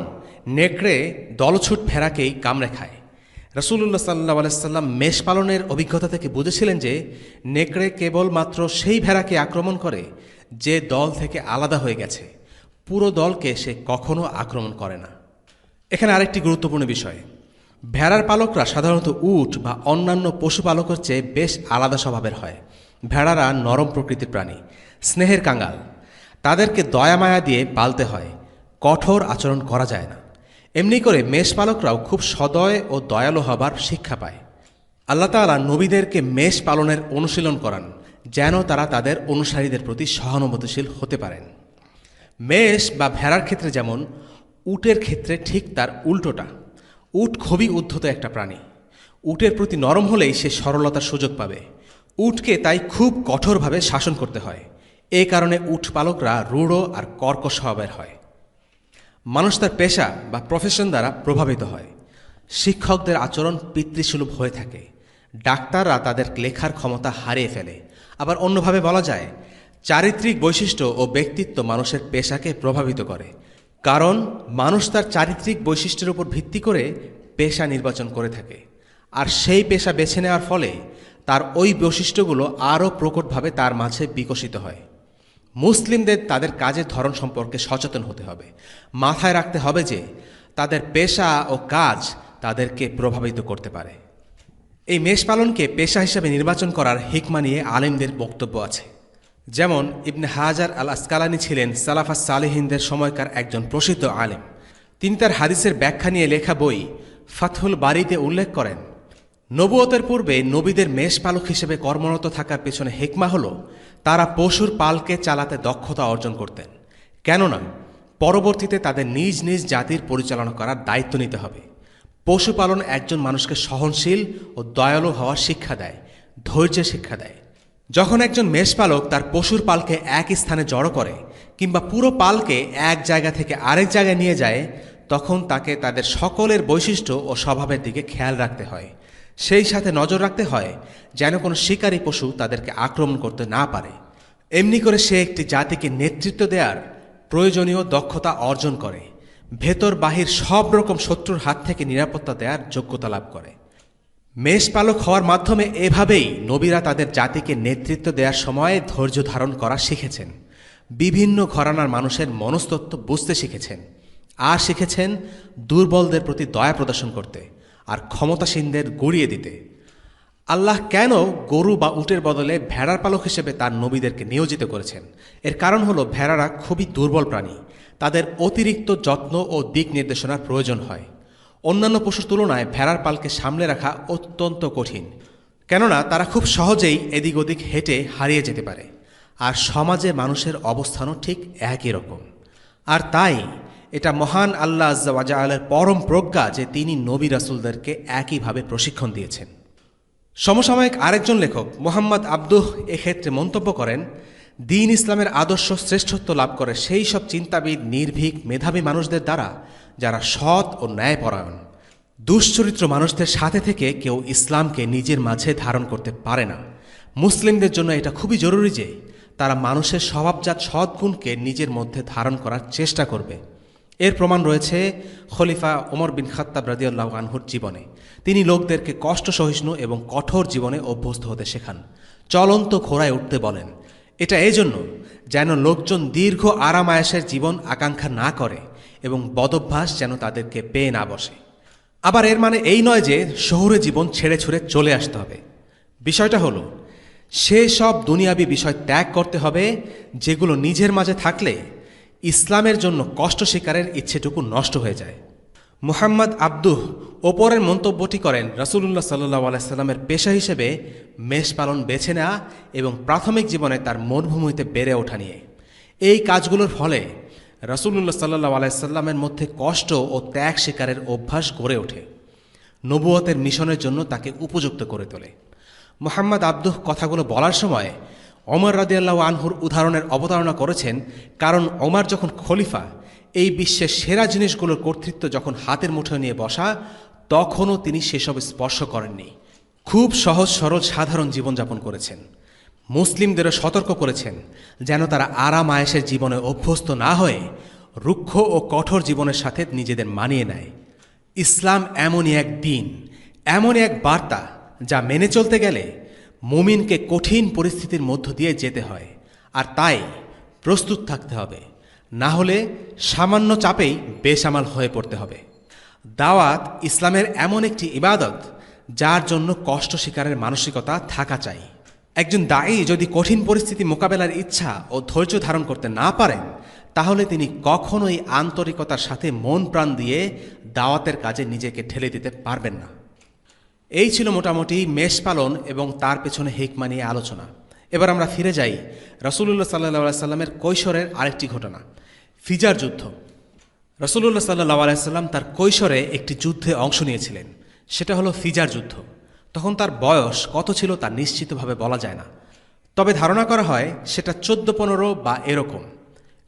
নেকড়ে দলছুট ভেড়াকেই কামড়ে খায়। রাসূলুল্লাহ সাল্লাল্লাহু আলাইহি সাল্লাম মেষ পালনের অভিজ্ঞতা থেকে বুঝেছিলেন যে নেকড়ে কেবলমাত্র সেই ভেড়াকে আক্রমণ করে যে দল থেকে আলাদা হয়ে গেছে, পুরো দলকে সে কখনো আক্রমণ করে না। এখানে আরেকটি গুরুত্বপূর্ণ বিষয়, ভেড়ার পালকরা সাধারণত উট বা অন্যান্য পশুপালকের চেয়ে বেশ আলাদা স্বভাবের হয়। ভেড়ারা নরম প্রকৃতির প্রাণী, স্নেহের কাঙ্গাল। তাদেরকে দয়া মায়া দিয়ে পালতে হয়, কঠোর আচরণ করা যায় না। এমনি করে মেষ পালকরাও খুব সদয় ও দয়ালু হবার শিক্ষা পায়। আল্লাহ তাআলা নবীদেরকে মেষ পালনের অনুশীলন করান, যেন তারা তাদের অনুসারীদের প্রতি সহানুভূতিশীল হতে পারেন। মেষ বা ভেড়ার ক্ষেত্রে যেমন, উটের ক্ষেত্রে ঠিক তার উল্টোটা। উট খুবই উদ্ধত একটা প্রাণী। উটের প্রতি নরম হলেই সে সরলতার সুযোগ পাবে। উটকে তাই খুব কঠোরভাবে শাসন করতে হয়। এ কারণে উট পালকরা রূঢ় আর কর্কশ স্বভাবের হয়। মানুষ তার পেশা বা প্রফেশন দ্বারা প্রভাবিত হয়। শিক্ষকদের আচরণ পিতৃসুলভ হয়ে থাকে। ডাক্তাররা তাদের লেখার ক্ষমতা হারিয়ে ফেলে। আবার অন্যভাবে বলা যায়, চারিত্রিক বৈশিষ্ট্য ও ব্যক্তিত্ব মানুষের পেশাকে প্রভাবিত করে, কারণ মানুষ তার চারিত্রিক বৈশিষ্ট্যের উপর ভিত্তি করে পেশা নির্বাচন করে থাকে। আর সেই পেশা বেছে নেওয়ার ফলে তার ওই বৈশিষ্ট্যগুলো আরও প্রকটভাবে তার মাঝে বিকশিত হয়। মুসলিমদের তাদের কাজের ধরন সম্পর্কে সচেতন হতে হবে। মাথায় রাখতে হবে যে তাদের পেশা ও কাজ তাদেরকে প্রভাবিত করতে পারে। এই মেষ পালনকে পেশা হিসেবে নির্বাচন করার হিকমা নিয়ে আলেমদের বক্তব্য আছে। যেমন ইবনে হাজার আল আসকালানি ছিলেন সালাফাস সালেহিনদের সময়কার একজন প্রসিদ্ধ আলেম। তিনি তার হাদিসের ব্যাখ্যা নিয়ে লেখা বই ফাতহুল বারীতে উল্লেখ করেন, নবুয়তের পূর্বে নবীদের মেষপালক হিসেবে কর্মরত থাকার পেছনে হিকমা হল তারা পশুর পালকে চালাতে দক্ষতা অর্জন করতেন। কেননা পরবর্তীতে তাদের নিজ নিজ জাতির পরিচালনা করার দায়িত্ব নিতে হবে। পশুপালন একজন মানুষকে সহনশীল ও দয়ালু হওয়ার শিক্ষা দেয়, ধৈর্যের শিক্ষা দেয়। যখন একজন মেষপালক তার পশুর পালকে এক স্থানে জড়ো করে কিংবা পুরো পালকে এক জায়গা থেকে আরেক জায়গায় নিয়ে যায়, তখন তাকে তাদের সকলের বৈশিষ্ট্য ও স্বভাবের দিকে খেয়াল রাখতে হয়। সেই সাথে নজর রাখতে হয় যেন কোনো শিকারী পশু তাদেরকে আক্রমণ করতে না পারে। এমনি করে সে একটি জাতিকে নেতৃত্ব দেওয়ার প্রয়োজনীয় দক্ষতা অর্জন করে, ভেতর বাহির সব রকম শত্রুর হাত থেকে নিরাপত্তা দেওয়ার যোগ্যতা লাভ করে। মেষপালক হওয়ার মাধ্যমে এভাবেই নবীরা তাদের জাতিকে নেতৃত্ব দেওয়ার সময় ধৈর্য ধারণ করা শিখেছেন, বিভিন্ন ঘরানার মানুষের মনস্তত্ত্ব বুঝতে শিখেছেন, আর শিখেছেন দুর্বলদের প্রতি দয়া প্রদর্শন করতে আর ক্ষমতাসীনদের গুড়িয়ে দিতে। আল্লাহ কেন গরু বা উটের বদলে ভেড়ার পালক হিসেবে তার নবীদেরকে নিয়োজিত করেছেন? এর কারণ হলো ভেড়ারা খুবই দুর্বল প্রাণী, তাদের অতিরিক্ত যত্ন ও দিক নির্দেশনার প্রয়োজন হয়। অন্যান্য পশুর তুলনায় ভেড়ার পালকে সামলে রাখা অত্যন্ত কঠিন, কেননা তারা খুব সহজেই এদিক ওদিক হেঁটে হারিয়ে যেতে পারে। আর সমাজে মানুষের অবস্থানও ঠিক একই রকম। আর তাই এটা মহান আল্লাহ আজ্জা ওয়া জালালের পরম প্রজ্ঞা যে তিনি নবী রাসূলদেরকে একইভাবে প্রশিক্ষণ দিয়েছেন। সমসাময়িক আরেকজন লেখক মোহাম্মদ আব্দুহ এক্ষেত্রে মন্তব্য করেন, দ্বীন ইসলামের আদর্শ শ্রেষ্ঠত্ব লাভ করে সেই সব চিন্তাবিদ, নির্ভীক, মেধাবী মানুষদের দ্বারা যারা সৎ ও ন্যায়পরায়ণ। দুশ্চরিত্র মানুষদের সাথে থেকে কেউ ইসলামকে নিজের মাঝে ধারণ করতে পারে না। মুসলিমদের জন্য এটা খুবই জরুরি যে তারা মানুষের স্বভাবজাত সদ্গুণকে নিজের মধ্যে ধারণ করার চেষ্টা করবে। এর প্রমাণ রয়েছে খলিফা ওমর বিন খাত্তাব রাদিয়াল্লাহু আনহুর জীবনে। তিনি লোকদেরকে কষ্ট সহিষ্ণু এবং কঠোর জীবনে অভ্যস্ত হতে শেখান, চলন্ত ঘোড়ায় উঠতে বলেন। এটা এজন্য যেন লোকজন দীর্ঘ আরাম আয়েশের জীবন আকাঙ্ক্ষা না করে এবং বদভ্যাস যেন তাদেরকে পেয়ে না বসে। আবার এর মানে এই নয় যে শহুরে জীবন ছেড়ে ছুড়ে চলে আসতে হবে। বিষয়টা হলো সেসব দুনিয়াবী বিষয় ত্যাগ করতে হবে যেগুলো নিজের মাঝে থাকলে ইসলামের জন্য কষ্ট স্বীকারের ইচ্ছেটুকু নষ্ট হয়ে যায়। মুহাম্মদ আব্দুহ ওপরের মন্তব্যটি করেন রাসূলুল্লাহ সাল্লাল্লাহু আলাইহি সাল্লামের পেশা হিসেবে মেষ পালন বেছে নেওয়া এবং প্রাথমিক জীবনে তার মরুভূমিতে বেড়ে ওঠা নিয়ে। এই কাজগুলোর ফলে রাসূলুল্লাহ সাল্লাল্লাহু আলাইহি সাল্লামের মধ্যে কষ্ট ও ত্যাগ স্বীকারের অভ্যাস গড়ে ওঠে, নবুয়তের মিশনের জন্য তাকে উপযুক্ত করে তোলে। মুহাম্মদ আব্দুহ কথাগুলো বলার সময় ওমর রাদিয়াল্লাহু আনহুর উদাহরণের অবতারণা করেছেন, কারণ ওমর যখন খলিফা, এই বিশ্বের সেরা জিনিসগুলোর কর্তৃত্ব যখন হাতের মুঠোয় নিয়ে বসা, তখনও তিনি সেসব স্পর্শ করেননি। খুব সহজ সরল সাধারণ জীবনযাপন করেছেন। মুসলিমদেরও সতর্ক করেছেন যেন তারা আরাম আয়েশের জীবনে অভ্যস্ত না হয়ে রুক্ষ ও কঠোর জীবনের সাথে নিজেদের মানিয়ে নেয়। ইসলাম এমনই এক দিন, এমনই এক বার্তা যা মেনে চলতে গেলে মুমিনকে কঠিন পরিস্থিতির মধ্য দিয়ে যেতে হয়, আর তাই প্রস্তুত থাকতে হবে, না হলে সামান্য চাপেই বেসামাল হয়ে পড়তে হবে। দাওয়াত ইসলামের এমন একটি ইবাদত যার জন্য কষ্ট স্বীকারের মানসিকতা থাকা চাই। একজন দায়ী যদি কঠিন পরিস্থিতি মোকাবেলার ইচ্ছা ও ধৈর্য ধারণ করতে না পারেন, তাহলে তিনি কখনোই আন্তরিকতার সাথে মন প্রাণ দিয়ে দাওয়াতের কাজে নিজেকে ঠেলে দিতে পারবেন না। এই ছিল মোটামুটি মেষ পালন এবং তার পেছনে হিকমা নিয়ে আলোচনা। এবার আমরা ফিরে যাই রাসূলুল্লাহ সাল্লাল্লাহু আলাইহি সাল্লামের কৈশোরের আরেকটি ঘটনা, ফিজার যুদ্ধ। রাসূলুল্লাহ সাল্লাল্লাহু আলাইহি সাল্লাম তার কৈশোরে একটি যুদ্ধে অংশ নিয়েছিলেন, সেটা হলো ফিজার যুদ্ধ। তখন তার বয়স কত ছিল তা নিশ্চিতভাবে বলা যায় না, তবে ধারণা করা হয় সেটা 14-15 বা এরকম।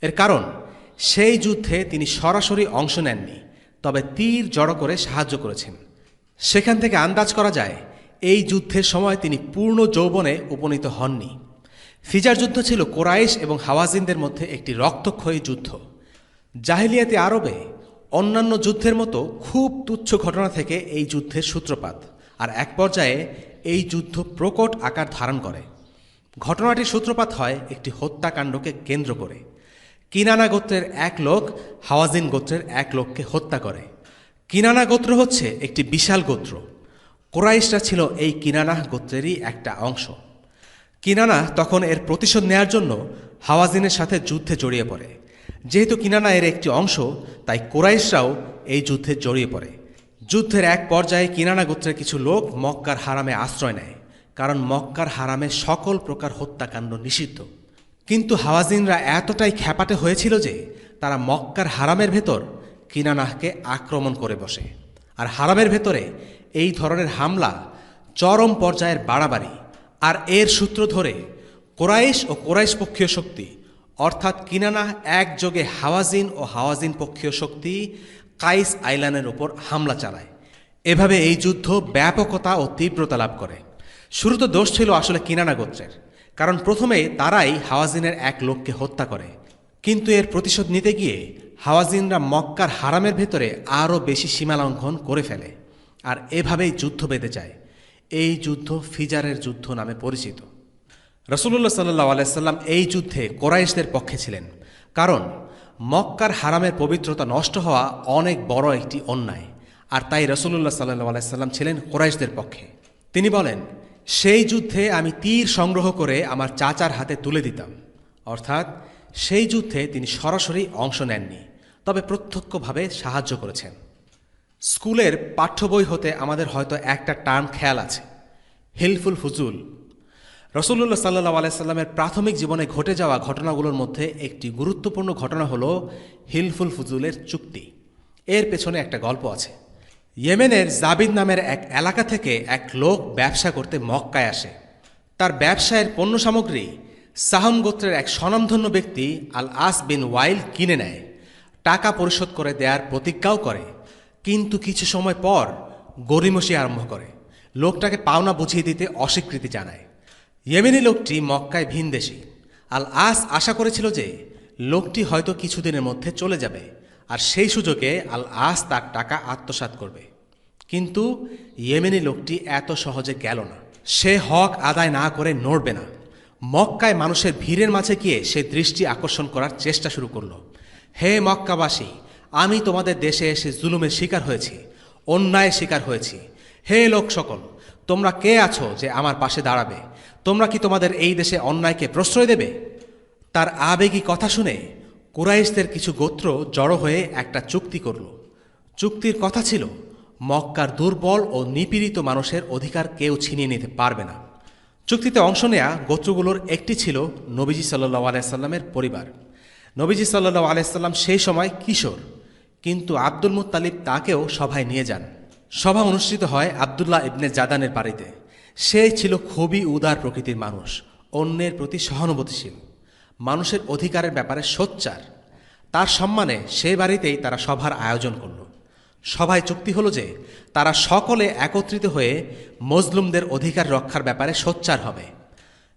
এর কারণ সেই যুদ্ধে তিনি সরাসরি অংশ নেননি, তবে তীর জড়ো করে সাহায্য করেছেন। সেখান থেকে আন্দাজ করা যায় এই যুদ্ধের সময় তিনি পূর্ণ যৌবনে উপনীত হননি। ফিজার যুদ্ধ ছিল কোরাইশ এবং হাওয়াজিনদের মধ্যে একটি রক্তক্ষয়ী যুদ্ধ। জাহিলিয়াতে আরবে অন্যান্য যুদ্ধের মতো খুব তুচ্ছ ঘটনা থেকে এই যুদ্ধের সূত্রপাত, আর এক পর্যায়ে এই যুদ্ধ প্রকট আকার ধারণ করে। ঘটনাটির সূত্রপাত হয় একটি হত্যাকাণ্ডকে কেন্দ্র করে। কিনানা গোত্রের এক লোক হাওয়াজিন গোত্রের এক লোককে হত্যা করে। কিনানা গোত্র হচ্ছে একটি বিশাল গোত্র। কোরাইশরা ছিল এই কিনানা গোত্রেরই একটা অংশ। কিনানা তখন এর প্রতিশোধ নেয়ার জন্য হাওয়াজিনের সাথে যুদ্ধে জড়িয়ে পড়ে। যেহেতু কিনানা এর একটি অংশ, তাই কোরাইশরাও এই যুদ্ধে জড়িয়ে পড়ে। যুদ্ধের এক পর্যায়ে কিনানা গোত্রের কিছু লোক মক্কার হারামে আশ্রয় নেয়, কারণ মক্কার হারামে সকল প্রকার হত্যাকাণ্ড নিষিদ্ধ। কিন্তু হাওয়াজিনরা এতটাই খ্যাপাটে হয়েছিল যে তারা মক্কার হারামের ভেতর কিনানাহকে আক্রমণ করে বসে। আর হারামের ভেতরে এই ধরনের হামলা চরম পর্যায়ের বাড়াবাড়ি, আর এর সূত্র ধরে কোরাইশ ও কোরাইশ পক্ষীয় শক্তি অর্থাৎ কিনানাহ একযোগে হাওয়াজিন ও হাওয়াজিন পক্ষীয় শক্তি কাইস আইল্যান্ডের ওপর হামলা চালায়। এভাবে এই যুদ্ধ ব্যাপকতা ও তীব্রতা লাভ করে। শুরুতে দোষ ছিল আসলে কিনানা গোত্রের, কারণ প্রথমে তারাই হাওয়াজিনের এক লোককে হত্যা করে। কিন্তু এর প্রতিশোধ নিতে গিয়ে হাওয়াজিনরা মক্কার হারামের ভেতরে আরও বেশি সীমালঙ্ঘন করে ফেলে, আর এভাবেই যুদ্ধ বেঁধে যায়। এই যুদ্ধ ফিজারের যুদ্ধ নামে পরিচিত। রাসূলুল্লাহ সাল্লাল্লাহু আলাইহি সাল্লাম এই যুদ্ধে কোরাইশদের পক্ষে ছিলেন, কারণ মক্কার হারামের পবিত্রতা নষ্ট হওয়া অনেক বড় একটি অন্যায়, আর তাই রাসূলুল্লাহ সাল্লাল্লাহু আলাইহি সাল্লাম ছিলেন কোরাইশদের পক্ষে। তিনি বলেন, সেই যুদ্ধে আমি তীর সংগ্রহ করে আমার চাচার হাতে তুলে দিতাম। অর্থাৎ সেই যুদ্ধে তিনি সরাসরি অংশ নেননি, তবে প্রত্যক্ষভাবে সাহায্য করেছেন। স্কুলের পাঠ্য বই হতে আমাদের হয়তো একটা টার্ম খেয়াল আছে, হিলফুল ফুজুল। রাসূলুল্লাহ সাল্লাল্লাহু আলাইহি সাল্লামের প্রাথমিক জীবনে ঘটে যাওয়া ঘটনাগুলোর মধ্যে একটি গুরুত্বপূর্ণ ঘটনা হলো হিলফুল ফুজুলের চুক্তি। এর পেছনে একটা গল্প আছে। ইয়েমেনের জাবিদ নামের এক এলাকা থেকে এক লোক ব্যবসা করতে মক্কায় আসে। তার ব্যবসায়ের পণ্য সামগ্রী সাহাম গোত্রের এক স্বনামধন্য ব্যক্তি আল আস বিন ওয়াইল কিনে নেয়, টাকা পরিশোধ করে দেওয়ার প্রতিজ্ঞাও করে। কিন্তু কিছু সময় পর গড়িমসি আরম্ভ করে, লোকটাকে পাওনা বুঝিয়ে দিতে অস্বীকৃতি জানায়। ইয়েমেনি লোকটি মক্কায় ভিনদেশী। আল আস আশা করেছিল যে লোকটি হয়তো কিছুদিনের মধ্যে চলে যাবে, আর সেই সুযোগে আল আস তার টাকা আত্মসাৎ করবে। কিন্তু ইয়েমেনি লোকটি এত সহজে গেল না। সে হক আদায় না করে নড়বে না। মক্কায় মানুষের ভিড়ের মাঝে গিয়ে সে দৃষ্টি আকর্ষণ করার চেষ্টা শুরু করলো। হে মক্কাবাসী, আমি তোমাদের দেশে এসে জুলুমের শিকার হয়েছি, অন্যায়ের শিকার হয়েছি। হে লোক সকল, তোমরা কে আছো যে আমার পাশে দাঁড়াবে? তোমরা কি তোমাদের এই দেশে অন্যায়কে প্রশ্রয় দেবে? তার আবেগী কথা শুনে কুরাইশদের কিছু গোত্র জড়ো হয়ে একটা চুক্তি করল। চুক্তির কথা ছিল, মক্কার দুর্বল ও নিপীড়িত মানুষের অধিকার কেউ ছিনিয়ে নিতে পারবে না। চুক্তিতে অংশ নেয়া গোত্রগুলোর একটি ছিল নবীজি সাল্লাল্লাহু আলাইহি সাল্লামের পরিবার। নবীজি সাল্লাল্লাহু আলাইহি সাল্লাম সেই সময় কিশোর, কিন্তু আব্দুল মুত্তালিব তাকেও সভায় নিয়ে যান। সভা অনুষ্ঠিত হয় আব্দুল্লাহ ইবনে জাদানের বাড়িতে। সে ছিল খুবই উদার প্রকৃতির মানুষ, অন্যের প্রতি সহানুভূতিশীল, মানুষের অধিকারের ব্যাপারে সোচ্চার। তার সম্মানে সে বাড়িতেই তারা সভার আয়োজন করল। সভায় চুক্তি হলো যে তারা সকলে একত্রিত হয়ে মজলুমদের অধিকার রক্ষার ব্যাপারে সোচ্চার হবে।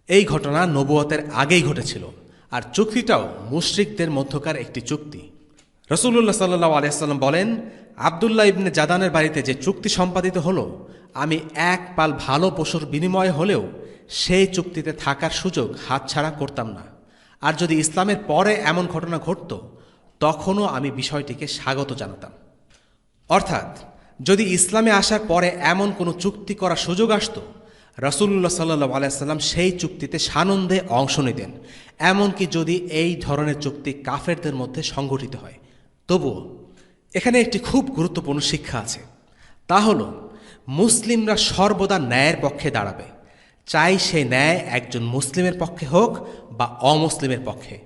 এই ঘটনা নবুয়তের আগেই ঘটেছিল, আর চুক্তিটাও মুশরিকদের মধ্যকার একটি চুক্তি। রাসূলুল্লাহ সাল্লাল্লাহু আলাইহি ওয়াসাল্লাম বলেন, আব্দুল্লাহ ইবনে জাদানের বাড়িতে যে চুক্তি সম্পাদিত হলো, আমি এক পাল ভালো পশুর বিনিময়ে হলেও সেই চুক্তিতে থাকার সুযোগ হাতছাড়া করতাম না। আর যদি ইসলামের পরে এমন ঘটনা ঘটত, তখনও আমি বিষয়টিকে স্বাগত জানাতাম। অর্থাৎ যদি ইসলামে আসার পরে এমন কোনো চুক্তি করার সুযোগ আসত, রাসূলুল্লাহ সাল্লাল্লাহু আলাইহি ওয়াসাল্লাম সেই চুক্তিতে সানন্দে অংশ নিতেন, এমনকি যদি এই ধরনের চুক্তি কাফেরদের মধ্যে সংগঠিত হয়। তবুও এখানে একটি খুব গুরুত্বপূর্ণ শিক্ষা আছে, তা হলো মুসলিমরা সর্বদা ন্যায়ের পক্ষে দাঁড়াবে, চাই সে ন্যায় একজন মুসলিমের পক্ষে হোক বা অমুসলিমের পক্ষে।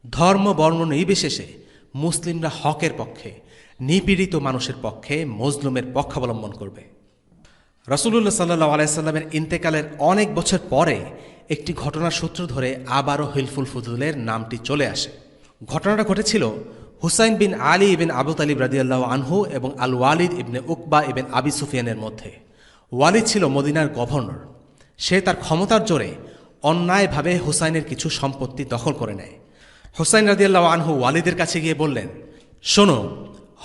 ধর্ম বর্ণ নির্বিশেষে মুসলিমরা হকের পক্ষে, নিপীড়িত মানুষের পক্ষে, মজলুমের পক্ষাবলম্বন করবে। রাসূলুল্লাহ সাল্লাল্লাহু আলাইহি সাল্লামের ইন্তেকালের অনেক বছর পরে একটি ঘটনার সূত্র ধরে আবারও হিলফুল ফুজুলের নামটি চলে আসে। ঘটনাটা ঘটেছিল হুসাইন বিন আলী ইবিন আবু তালিব রাদিয়াল্লাহু আনহু এবং আল ওয়ালিদ ইবনে উকবা ইবিন আবি সুফিয়ানের মধ্যে। ওয়ালিদ ছিল মদিনার গভর্নর। সে তার ক্ষমতার জোরে অন্যায়ভাবে হুসাইনের কিছু সম্পত্তি দখল করে নেয়। হুসাইন রাদিয়াল্লাহু আনহু ওয়ালিদের কাছে গিয়ে বললেন, শোনো,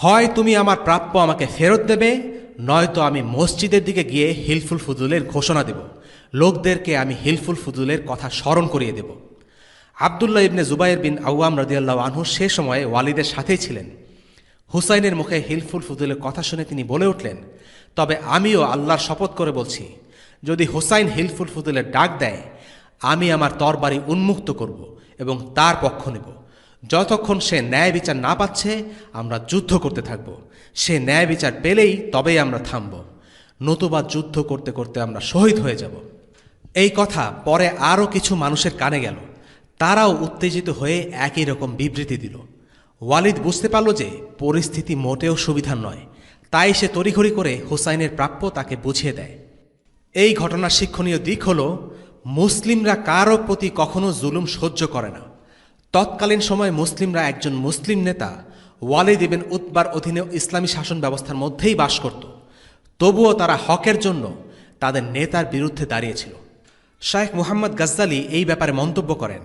হয় তুমি আমার প্রাপ্য আমাকে ফেরত দেবে, নয়তো আমি মসজিদের দিকে গিয়ে হিলফুল ফুজুলের ঘোষণা দেব, লোকদেরকে আমি হিলফুল ফুজুলের কথা স্মরণ করিয়ে দেব। আবদুল্লাহ ইবনে জুবাইর বিন আওয়াম রাদিয়াল্লাহু আনহু সে সময়ে ওয়ালিদের সাথেই ছিলেন। হুসাইনের মুখে হিলফুল ফুজুলের কথা শুনে তিনি বলে উঠলেন, তবে আমিও আল্লাহর শপথ করে বলছি, যদি হুসাইন হিলফুল ফুজুলের ডাক দেয়, আমি আমার তরবারি উন্মুক্ত করব এবং তার পক্ষ নেব। যতক্ষণ সে ন্যায় বিচার না পাচ্ছে আমরা যুদ্ধ করতে থাকব। সে ন্যায় বিচার পেলেই তবেই আমরা থামব, নতুবা যুদ্ধ করতে করতে আমরা শহীদ হয়ে যাব। এই কথা পরে আরও কিছু মানুষের কানে গেল। তারাও উত্তেজিত হয়ে একই রকম বিবৃতি দিল। ওয়ালিদ বুঝতে পারল যে পরিস্থিতি মোটেও সুবিধার নয়, তাই সে তড়িঘড়ি করে হুসাইনের প্রাপ্য তাকে বুঝিয়ে দেয়। এই ঘটনার শিক্ষণীয় দিক হল, মুসলিমরা কারও প্রতি কখনো জুলুম সহ্য করে না। তৎকালীন সময়ে মুসলিমরা একজন মুসলিম নেতা ওয়ালিদ ইবিন উতবার অধীনে ইসলামী শাসন ব্যবস্থার মধ্যেই বাস করত। তবুও তারা হকের জন্য তাদের নেতার বিরুদ্ধে দাঁড়িয়েছিল। শায়েখ মুহাম্মদ গাজ্জালি এই ব্যাপারে মন্তব্য করেন,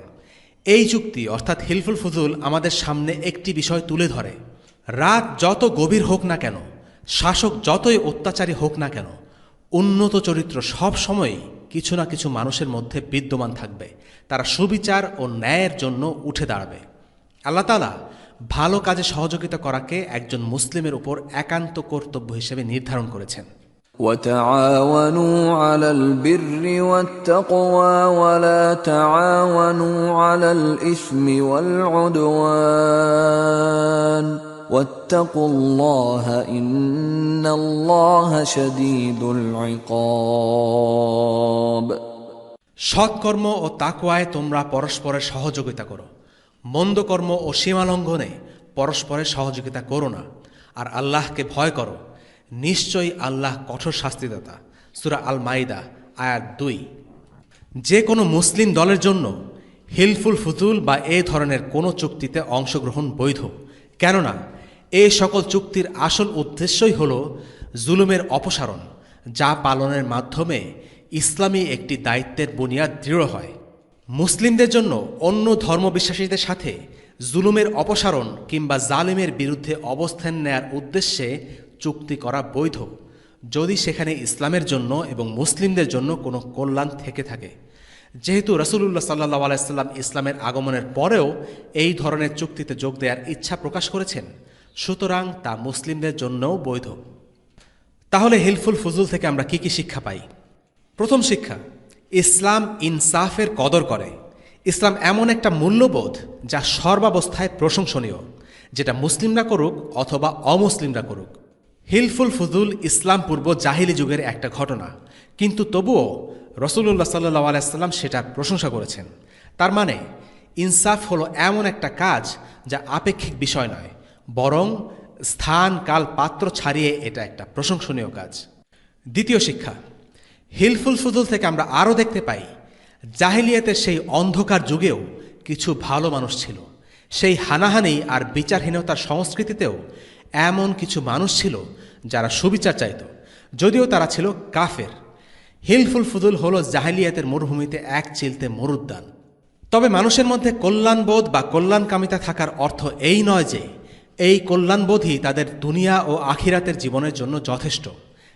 এই চুক্তি অর্থাৎ হিলফুল ফুজুল আমাদের সামনে একটি বিষয় তুলে ধরে, রাত যত গভীর হোক না কেন, শাসক যতই অত্যাচারী হোক না কেন, উন্নত চরিত্র সব সময়ই কিছু না কিছু মানুষের মধ্যে বিদ্যমান থাকবে। তারা সুবিচার ও ন্যায়ের জন্য উঠে দাঁড়াবে। আল্লাহ তাআলা ভালো কাজে সহযোগিতা করাকে একজন মুসলিমের উপর একান্ত কর্তব্য হিসেবে নির্ধারণ করেছেন। وتعاونوا على البر والتقوى ولا تعاونوا على الإثم والعدوان واتقوا الله إن الله شديد العقاب। সৎকর্ম ও তাকওয়ায় তোমরা পরস্পরের সহযোগিতা করো, মন্দ কর্ম ও সীমালঙ্ঘনে পরস্পরের সহযোগিতা করো না, আর আল্লাহকে ভয় করো, নিশ্চয়ই আল্লাহ কঠোর শাস্তিদাতা। সূরা আল মাইদা আয়াত 2। যে কোনো মুসলিম দলের জন্য হিলফুল ফুজুল বা এ ধরনের কোনো চুক্তিতে অংশগ্রহণ বৈধ, কেননা এ সকল চুক্তির আসল উদ্দেশ্যই হল জুলুমের অপসারণ, যা পালনের মাধ্যমে ইসলামী একটি দায়িত্বের বুনিয়াদ দৃঢ় হয়। মুসলিমদের জন্য অন্য ধর্মবিশ্বাসীদের সাথে জুলুমের অপসারণ কিংবা জালিমের বিরুদ্ধে অবস্থান নেয়ার উদ্দেশ্যে চুক্তি করা বৈধ, যদি সেখানে ইসলামের জন্য এবং মুসলিমদের জন্য কোনো কল্যাণ থেকে থাকে। যেহেতু রাসূলুল্লাহ সাল্লাল্লাহু আলাইহি সাল্লাম ইসলামের আগমনের পরেও এই ধরনের চুক্তিতে যোগ দেওয়ার ইচ্ছা প্রকাশ করেছেন, সুতরাং তা মুসলিমদের জন্যও বৈধ। তাহলে হিলফুল ফুজুল থেকে আমরা কি কি শিক্ষা পাই? প্রথম শিক্ষা, ইসলাম ইনসাফের কদর করে। ইসলাম এমন একটা মূল্যবোধ যা সর্বাবস্থায় প্রশংসনীয়, যেটা মুসলিমরা করুক অথবা অমুসলিমরা করুক। হিলফুল ফুজুল ইসলাম পূর্ব জাহিলি যুগের একটা ঘটনা, কিন্তু তবুও রাসূলুল্লাহ সাল্লাল্লাহু আলাইহি সাল্লাম সেটার প্রশংসা করেছেন। তার মানে ইনসাফ হলো এমন একটা কাজ যা আপেক্ষিক বিষয় নয়, বরং স্থান কাল পাত্র ছাড়িয়ে এটা একটা প্রশংসনীয় কাজ। দ্বিতীয় শিক্ষা, হিলফুল ফুজুল থেকে আমরা আরও দেখতে পাই, জাহিলিয়াতের সেই অন্ধকার যুগেও কিছু ভালো মানুষ ছিল। সেই হানাহানি আর বিচারহীনতার সংস্কৃতিতেও এমন কিছু মানুষ ছিল যারা সুবিচার চাইত, যদিও তারা ছিল কাফের। হিলফুল ফুজুল হলো জাহিলিয়াতের মরুভূমিতে এক চিলতে মরুদ্যান। তবে মানুষের মধ্যে কল্যাণবোধ বা কল্যাণকামিতা থাকার অর্থ এই নয় যে এই কল্যাণবোধই তাদের দুনিয়া ও আখিরাতের জীবনের জন্য যথেষ্ট,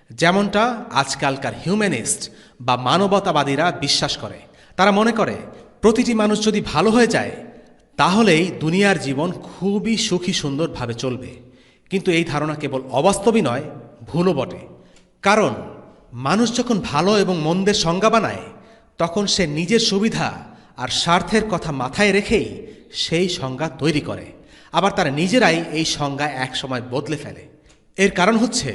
যেমনটা আজকালকার হিউম্যানিস্ট বা মানবতাবাদীরা বিশ্বাস করে। তারা মনে করে প্রতিটি মানুষ যদি ভালো হয়ে যায় তাহলেই দুনিয়ার জীবন খুবই সুখী সুন্দরভাবে চলবে। কিন্তু এই ধারণা কেবল অবাস্তবই নয়, ভুলও বটে। কারণ মানুষ যখন ভালো এবং মন্দের সংজ্ঞা বানায়, তখন সে নিজের সুবিধা আর স্বার্থের কথা মাথায় রেখেই সেই সংজ্ঞা তৈরি করে। আবার তারা নিজেরাই এই সংজ্ঞা একসময় বদলে ফেলে। এর কারণ হচ্ছে,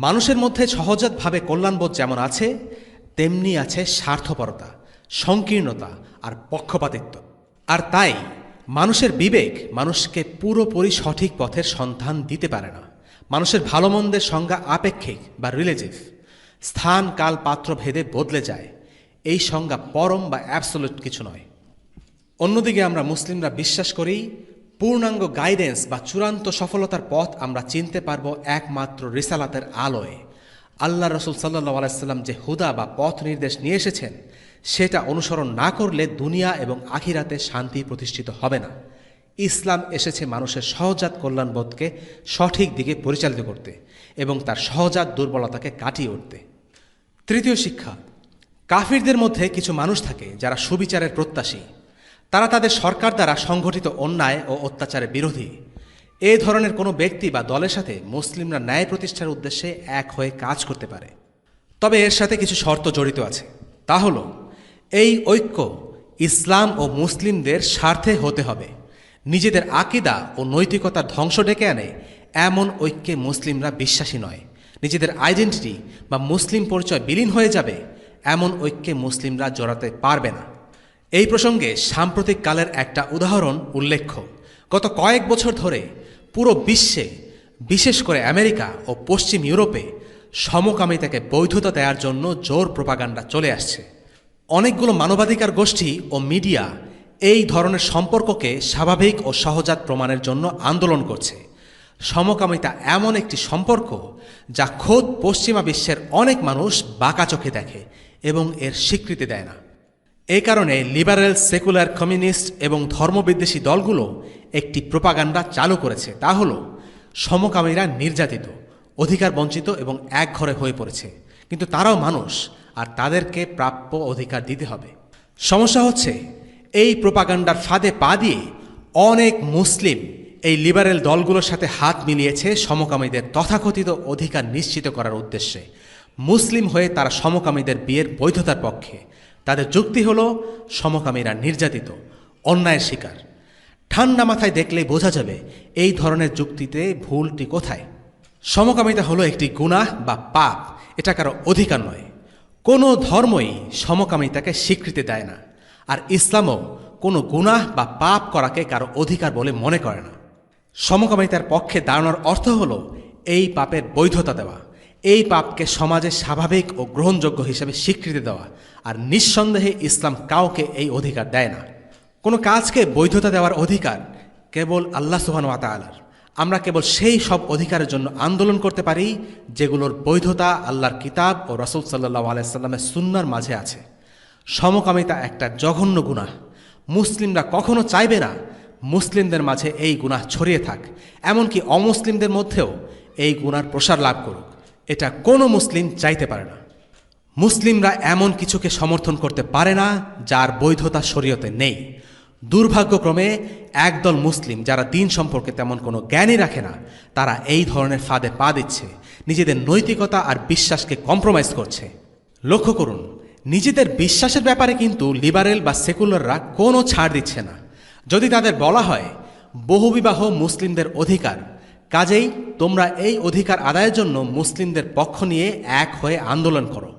মানুষের মধ্যে সহজাতভাবে কল্যাণবোধ যেমন আছে, তেমনি আছে স্বার্থপরতা, সংকীর্ণতা আর পক্ষপাতিত্ব। আর তাই মানুষের বিবেক মানুষকে পুরোপুরি সঠিক পথের সন্ধান দিতে পারে না। মানুষের ভালো মন্দের সংজ্ঞা আপেক্ষিক বা রিলেটিভ। স্থান কাল পাত্র ভেদে বদলে যায়। এই সংজ্ঞা পরম বা অ্যাবসোলিউট কিছু নয়। অন্যদিকে আমরা মুসলিমরা বিশ্বাস করি পূর্ণাঙ্গ গাইডেন্স বা চূড়ান্ত সফলতার পথ আমরা চিনতে পারব একমাত্র রিসালাতের আলোয়। আল্লাহ রসুল সাল্লাল্লাহু আলাইহি সাল্লাম যে হুদা বা পথ নির্দেশ নিয়ে এসেছেন সেটা অনুসরণ না করলে দুনিয়া এবং আখিরাতে শান্তি প্রতিষ্ঠিত হবে না। ইসলাম এসেছে মানুষের সহজাত কল্যাণবোধকে সঠিক দিকে পরিচালিত করতে এবং তার সহজাত দুর্বলতাকে কাটিয়ে উঠতে। তৃতীয় শিক্ষা, কাফিরদের মধ্যে কিছু মানুষ থাকে যারা সুবিচারের প্রত্যাশী। তারা তাদের সরকার দ্বারা সংঘটিত অন্যায় ও অত্যাচারের বিরোধী। এই ধরনের কোনো ব্যক্তি বা দলের সাথে মুসলিমরা ন্যায় প্রতিষ্ঠার উদ্দেশ্যে এক হয়ে কাজ করতে পারে। তবে এর সাথে কিছু শর্ত জড়িত আছে। তা হল, এই ঐক্য ইসলাম ও মুসলিমদের স্বার্থে হতে হবে। নিজেদের আকীদা ও নৈতিকতার ধ্বংস ডেকে আনে এমন ঐক্যে মুসলিমরা বিশ্বাসী নয়। নিজেদের আইডেন্টিটি বা মুসলিম পরিচয় বিলীন হয়ে যাবে এমন ঐক্যে মুসলিমরা জড়াতে পারবে না। এই প্রসঙ্গে সাম্প্রতিক কালের একটা উদাহরণ উল্লেখ্য। গত কয়েক বছর ধরে পুরো বিশ্বে, বিশেষ করে আমেরিকা ও পশ্চিম ইউরোপে সমকামিতাকে বৈধতা দেওয়ার জন্য জোর প্রোপাগান্ডা চলে আসছে। অনেকগুলো মানবাধিকার গোষ্ঠী ও মিডিয়া এই ধরনের সম্পর্ককে স্বাভাবিক ও সহজাত প্রমাণের জন্য আন্দোলন করছে। সমকামিতা এমন একটি সম্পর্ক যা খোদ পশ্চিমা বিশ্বের অনেক মানুষ বাঁকা চোখে দেখে এবং এর স্বীকৃতি দেয় না। এই কারণে লিবারেল, সেকুলার, কমিউনিস্ট এবং ধর্মবিদ্বেষী দলগুলো একটি প্রোপাগান্ডা চালু করেছে। তা হল, সমকামীরা নির্যাতিত, অধিকার বঞ্চিত এবং একঘরে হয়ে পড়েছে, কিন্তু তারাও মানুষ আর তাদেরকে প্রাপ্য অধিকার দিতে হবে। সমস্যা হচ্ছে, এই প্রোপাগান্ডার ফাঁদে পা দিয়ে অনেক মুসলিম এই লিবারেল দলগুলোর সাথে হাত মিলিয়েছে সমকামীদের তথাকথিত অধিকার নিশ্চিত করার উদ্দেশ্যে। মুসলিম হয়ে তারা সমকামীদের বিয়ের বৈধতার পক্ষে। তাদের যুক্তি হল সমকামীরা নির্যাতিত, অন্যায়ের শিকার। ঠান্ডা মাথায় দেখলেই বোঝা যাবে এই ধরনের যুক্তিতে ভুলটি কোথায়। সমকামিতা হলো একটি গুনাহ বা পাপ, এটা কারো অধিকার নয়। কোনো ধর্মই সমকামিতাকে স্বীকৃতি দেয় না, আর ইসলামও কোনো গুনাহ বা পাপ করাকে কারো অধিকার বলে মনে করে না। সমকামিতার পক্ষে দাঁড়ানোর অর্থ হল এই পাপের বৈধতা দেওয়া, এই পাপকে সমাজে স্বাভাবিক ও গ্রহণযোগ্য হিসেবে স্বীকৃতি দেওয়া। আর নিঃসন্দেহে ইসলাম কাউকে এই অধিকার দেয় না। কোনো কাজকে বৈধতা দেওয়ার অধিকার কেবল আল্লাহ সুবহানাহু ওয়া তাআলার। আমরা কেবল সেই সব অধিকারের জন্য আন্দোলন করতে পারি যেগুলোর বৈধতা আল্লাহর কিতাব ও রাসূল সাল্লাল্লাহু আলাইহি সাল্লামের সুন্নাহর মাঝে আছে। সমকামিতা একটা জঘন্য গুনাহ। মুসলিমরা কখনো চাইবে না মুসলিমদের মাঝে এই গুনাহ ছড়িয়ে থাক, এমনকি অমুসলিমদের মধ্যেও এই গুনার প্রসার লাভ করুক। এটা কোনো মুসলিম চাইতে পারে না। মুসলিমরা এমন কিছুকে সমর্থন করতে পারে না যার বৈধতা শরীয়তে নেই। দুর্ভাগ্যক্রমে একদল মুসলিম যারা দিন সম্পর্কে তেমন কোনো জ্ঞানই রাখে না, তারা এই ধরনের ফাঁদে পা দিচ্ছে, নিজেদের নৈতিকতা আর বিশ্বাসকে কম্প্রোমাইজ করছে। লক্ষ্য করুন, নিজেদের বিশ্বাসের ব্যাপারে কিন্তু লিবারেল বা সেকুলাররা কোনো ছাড় দিচ্ছে না। যদি তাদের বলা হয় বহুবিবাহ মুসলিমদের অধিকার, কাজেই তোমরা এই অধিকার আদায়ের জন্য মুসলিমদের পক্ষ নিয়ে এক হয়ে আন্দোলন করো,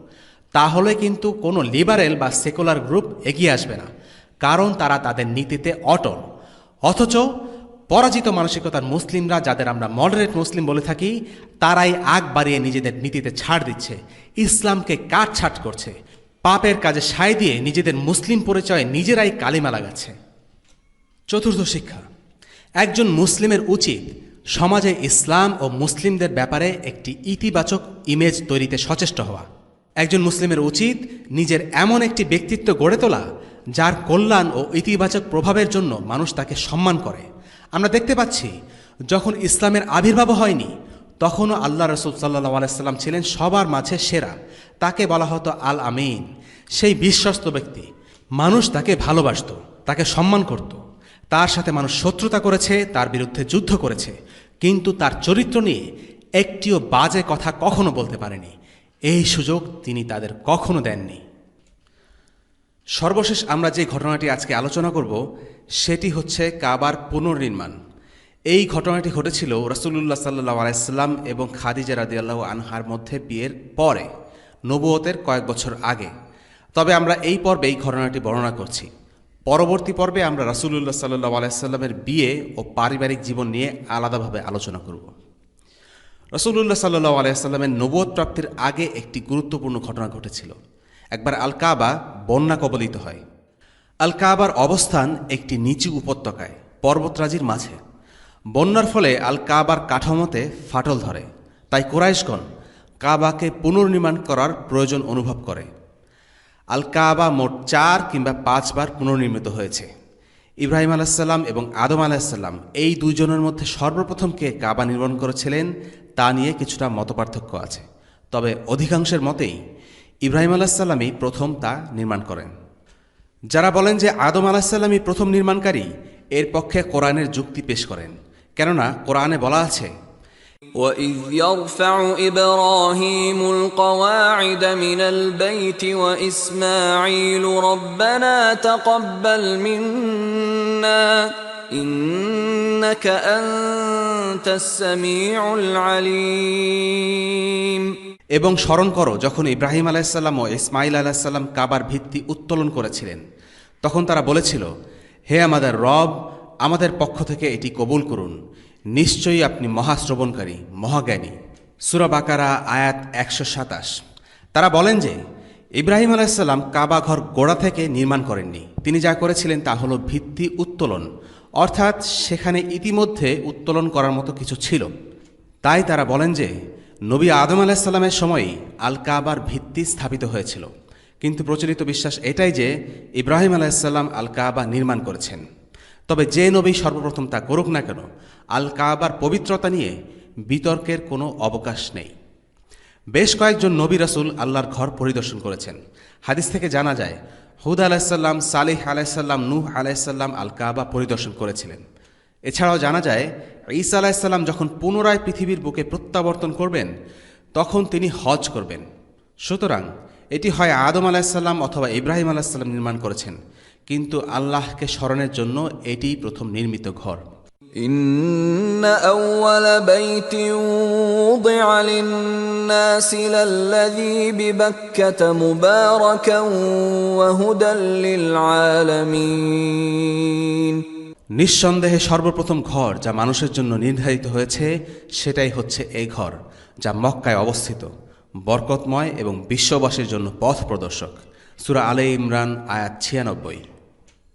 তাহলে কিন্তু কোনো লিবারেল বা সেকুলার গ্রুপ এগিয়ে আসবে না, কারণ তারা তাদের নীতিতে অটল। অথচ পরাজিত মানসিকতার মুসলিমরা, যাদের আমরা মডারেট মুসলিম বলে থাকি, তারাই আগ বাড়িয়ে নিজেদের নীতিতে ছাড় দিচ্ছে, ইসলামকে কাটছাঁট করছে, পাপের কাজে সায় দিয়ে নিজেদের মুসলিম পরিচয়ে নিজেরাই কালিমা লাগাচ্ছে। চতুর্থ শিক্ষা, একজন মুসলিমের উচিত সমাজে ইসলাম ও মুসলিমদের ব্যাপারে একটি ইতিবাচক ইমেজ তৈরিতে সচেষ্ট হওয়া। একজন মুসলিমের উচিত নিজের এমন একটি ব্যক্তিত্ব গড়ে তোলা যার কল্যাণ ও ইতিবাচক প্রভাবের জন্য মানুষ তাকে সম্মান করে। আমরা দেখতে পাচ্ছি, যখন ইসলামের আবির্ভাব হয়নি তখনও আল্লাহ রাসূল সাল্লাল্লাহু আলাইহি সাল্লাম ছিলেন সবার মাঝে সেরা। তাকে বলা হতো আল আমিন, সেই বিশ্বস্ত ব্যক্তি। মানুষ তাকে ভালোবাসত, তাকে সম্মান করত। তার সাথে মানুষ শত্রুতা করেছে, তার বিরুদ্ধে যুদ্ধ করেছে, কিন্তু তার চরিত্র নিয়ে একটিও বাজে কথা কখনো বলতে পারেনি। এই সুযোগ তিনি তাদের কখনো দেননি। সর্বশেষ আমরা যে ঘটনাটি আজকে আলোচনা করব সেটি হচ্ছে কাবার পুনর্নির্মাণ। এই ঘটনাটি ঘটেছিল রাসূলুল্লাহ সাল্লাল্লাহু আলাইহি সাল্লাম এবং খাদিজা রাদিয়াল্লাহু আনহার মধ্যে বিয়ের পরে, নবুয়তের কয়েক বছর আগে। তবে আমরা এই পর্বে এই ঘটনাটি বর্ণনা করছি। পরবর্তী পর্বে আমরা রাসূলুল্লাহ সাল্লাল্লাহু আলাইহি সাল্লামের বিয়ে ও পারিবারিক জীবন নিয়ে আলাদাভাবে আলোচনা করব। রাসূলুল্লাহ সাল্লাল্লাহু আলাইহি ওয়াসাল্লামের নবুয়ত প্রাপ্তির আগে একটি গুরুত্বপূর্ণ ঘটনা ঘটেছিল। একবার আল কাবা বন্যা কবলিত হয়। আল কাবার অবস্থান একটি নিচু উপত্যকায় পর্বতরাজির মাঝে। বন্যার ফলে আল কাবার কাঠামোতে ফাটল ধরে, তাই কুরাইশগণ কাবাকে পুনর্নির্মাণ করার প্রয়োজন অনুভব করে। আল কাবা মোট 4 কিংবা 5 বার পুনর্নির্মিত হয়েছে। ইব্রাহিম আলাইসাল্লাম এবং আদম আলাইসাল্লাম এই দুইজনের মধ্যে সর্বপ্রথম কে কাবা নির্মাণ করেছিলেন তা নিয়ে কিছুটা মতপার্থক্য আছে, তবে অধিকাংশের মতেই ইব্রাহিম আলাইসাল্লামই প্রথম তা নির্মাণ করেন। যারা বলেন যে আদম আলাইসাল্লামই প্রথম নির্মাণকারী, এর পক্ষে কোরআনের যুক্তি পেশ করেন, কেননা কোরআনে বলা আছে, وَإِذْ يَرْفَعُ إِبْرَاهِيمُ الْقَوَاعِدَ مِنَ الْبَيْتِ وَإِسْمَاعِيلُ رَبَّنَا تَقَبَّلْ مِنَّا إِنَّكَ أَنْتَ السَّمِيعُ الْعَلِيمُ। এবং স্মরণ করো যখন ইব্রাহিম আলাইসাল্লাম ও ইসমাইল আলাইসাল্লাম কাবার ভিত্তি উত্তোলন করেছিলেন, তখন তারা বলেছিল, হে আমাদের রব, আমাদের পক্ষ থেকে এটি কবুল করুন, নিশ্চয়ই আপনি মহাশ্রবণকারী, মহাজ্ঞানী। সূরা বাকারা আয়াত 127। তারা বলেন যে ইব্রাহিম আলাইসাল্লাম কাবা ঘর গোড়া থেকে নির্মাণ করেননি, তিনি যা করেছিলেন তা হলো ভিত্তি উত্তোলন, অর্থাৎ সেখানে ইতিমধ্যে উত্তোলন করার মতো কিছু ছিল। তাই তারা বলেন যে নবী আদম আলাইসাল্লামের সময়ই আল কাবার ভিত্তি স্থাপিত হয়েছিল, কিন্তু প্রচলিত বিশ্বাস এটাই যে ইব্রাহিম আলাইসাল্লাম আল কাবা নির্মাণ করেছেন। তবে যে নবী সর্বপ্রথম তা করুক না কেন, আল কাবার পবিত্রতা নিয়ে বিতর্কের কোনো অবকাশ নেই। বেশ কয়েকজন নবী রাসূল আল্লাহর ঘর পরিদর্শন করেছেন। হাদিস থেকে জানা যায় হুদ আলাইসাল্লাম, সালেহ আলাইসাল্লাম, নূহ আলাইসাল্লাম আল কাবা পরিদর্শন করেছিলেন। এছাড়াও জানা যায় ঈসা আলাইসাল্লাম যখন পুনরায় পৃথিবীর বুকে প্রত্যাবর্তন করবেন, তখন তিনি হজ করবেন। সুতরাং এটি হয় আদম আলাইসাল্লাম অথবা ইব্রাহিম আলাইসাল্লাম নির্মাণ করেছেন, কিন্তু আল্লাহকে স্মরণের জন্য এটিই প্রথম নির্মিত ঘর। إن أول بيت وضع للناس للذي ببكة مباركا وهدى للعالمين। নিঃসন্দেহে সর্বপ্রথম ঘর যা মানুষের জন্য নির্ধারিত হয়েছে সেটাই হচ্ছে এই ঘর, যা মক্কায় অবস্থিত, বরকতময় এবং বিশ্ববাসীর জন্য পথ প্রদর্শক। সূরা আলে ইমরান আয়াত 96।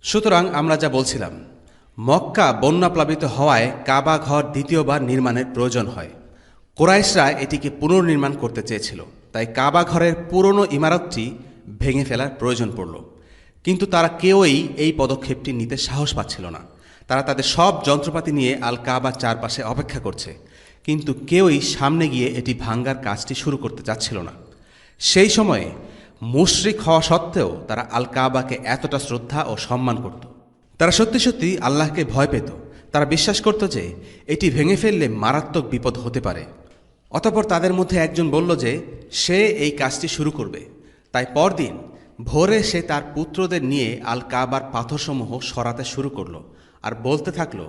সুতরাং আমরা যা বলছিলাম, মক্কা বন্যাপ্লাবিত হওয়ায় কাবা ঘর দ্বিতীয়বার নির্মাণের প্রয়োজন হয়। কুরাইশরা এটিকে পুনর্নির্মাণ করতে চেয়েছিল, তাই কাবা ঘরের পুরনো ইমারতটি ভেঙে ফেলার প্রয়োজন পড়ল। কিন্তু তারা কেউই এই পদক্ষেপটি নিতে সাহস পাচ্ছিল না। তারা তাদের সব যন্ত্রপাতি নিয়ে আল কাবার চারপাশে অপেক্ষা করছে, কিন্তু কেউই সামনে গিয়ে এটি ভাঙ্গার কাজটি শুরু করতে চাচ্ছিল না। সেই সময়ে মুশরিক হওয়া সত্ত্বেও তারা আল কাবাকে এতটা শ্রদ্ধা ও সম্মান করত। তারা সত্যি সত্যি আল্লাহকে ভয় পেত। তারা বিশ্বাস করত যে এটি ভেঙে ফেললে মারাত্মক বিপদ হতে পারে। অতঃপর তাদের মধ্যে একজন বলল যে সে এই কাজটি শুরু করবে। তাই পরদিন ভোরে সে তার পুত্রদের নিয়ে আল কাবার পাথরসমূহ সরাতে শুরু করল আর বলতে থাকল,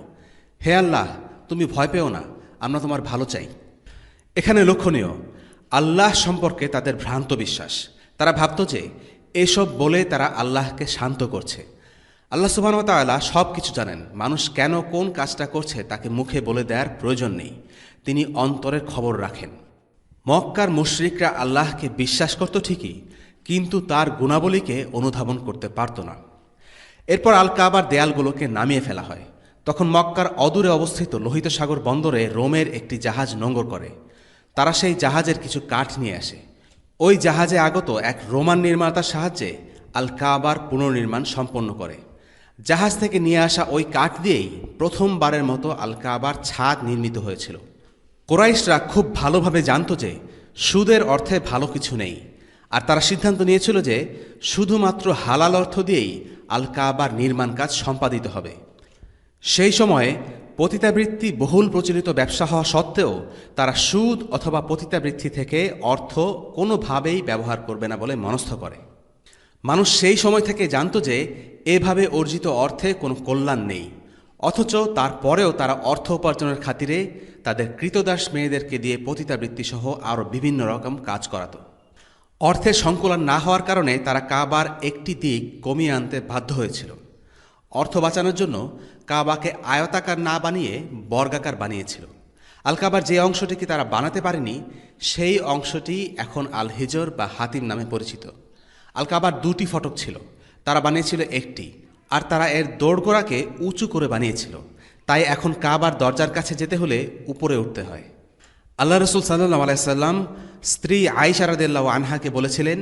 হে আল্লাহ, তুমি ভয় পেও না, আমরা তোমার ভালো চাই। এখানে লক্ষণীয় আল্লাহ সম্পর্কে তাদের ভ্রান্ত বিশ্বাস। তারা ভাবত যে এসব বলে তারা আল্লাহকে শান্ত করছে। আল্লাহ সুবহানাহু ওয়া তাআলা সব কিছু জানেন। মানুষ কেন কোন কাজটা করছে তাকে মুখে বলে দেওয়ার প্রয়োজন নেই, তিনি অন্তরের খবর রাখেন। মক্কার মুশরিকরা আল্লাহকে বিশ্বাস করত ঠিকই, কিন্তু তার গুণাবলীকে অনুধাবন করতে পারত না। এরপর আল কাবার দেয়ালগুলোকে নামিয়ে ফেলা হয়। তখন মক্কার অদূরে অবস্থিত লোহিত সাগর বন্দরে রোমের একটি জাহাজ নোঙর করে। তারা সেই জাহাজের কিছু কাঠ নিয়ে আসে। ওই জাহাজে আগত এক রোমান নির্মাতার সাহায্যে আল কাবার পুনর্নির্মাণ সম্পন্ন করে। জাহাজ থেকে নিয়ে আসা ওই কাঠ দিয়েই প্রথমবারের মতো আল কাবার ছাদ নির্মিত হয়েছিল। কুরাইশরা খুব ভালোভাবে জানত যে সুদের অর্থে ভালো কিছু নেই, আর তারা সিদ্ধান্ত নিয়েছিল যে শুধুমাত্র হালাল অর্থ দিয়েই আল কাবার নির্মাণ কাজ সম্পাদিত হবে। সেই সময়ে পতিতাবৃত্তি বহুল প্রচলিত ব্যবসা হওয়া সত্ত্বেও তারা সুদ অথবা পতিতাবৃত্তি থেকে অর্থ কোনোভাবেই ব্যবহার করবে না বলে মনস্থ করে। মানুষ সেই সময় থেকে জানত যে এভাবে অর্জিত অর্থে কোনো কল্যাণ নেই, অথচ তারপরেও তারা অর্থ উপার্জনের খাতিরে তাদের কৃতদাস মেয়েদেরকে দিয়ে পতিতাবৃত্তিসহ আরও বিভিন্ন রকম কাজ করাত। অর্থের সংকুলান না হওয়ার কারণে তারা কাবার একটি দিক কমিয়ে আনতে বাধ্য হয়েছিল। অর্থ বাঁচানোর জন্য কাবাকে আয়তাকার না বানিয়ে বর্গাকার বানিয়েছিল। আল কাবার যে অংশটিকে তারা বানাতে পারেনি সেই অংশটি এখন আল হিজর বা হাতিম নামে পরিচিত। আল কাবার 2টি ফটক ছিল, তারা বানিয়েছিল একটি, আর তারা এর দোরগোড়াকে উঁচু করে বানিয়েছিল। তাই এখন কাবার দরজার কাছে যেতে হলে উপরে উঠতে হয়। আল্লাহ রসুল সাল্লাল্লাহু আলাইহি সাল্লাম স্ত্রী আয়েশা রাদিয়াল্লাহু আনহাকে বলেছিলেন,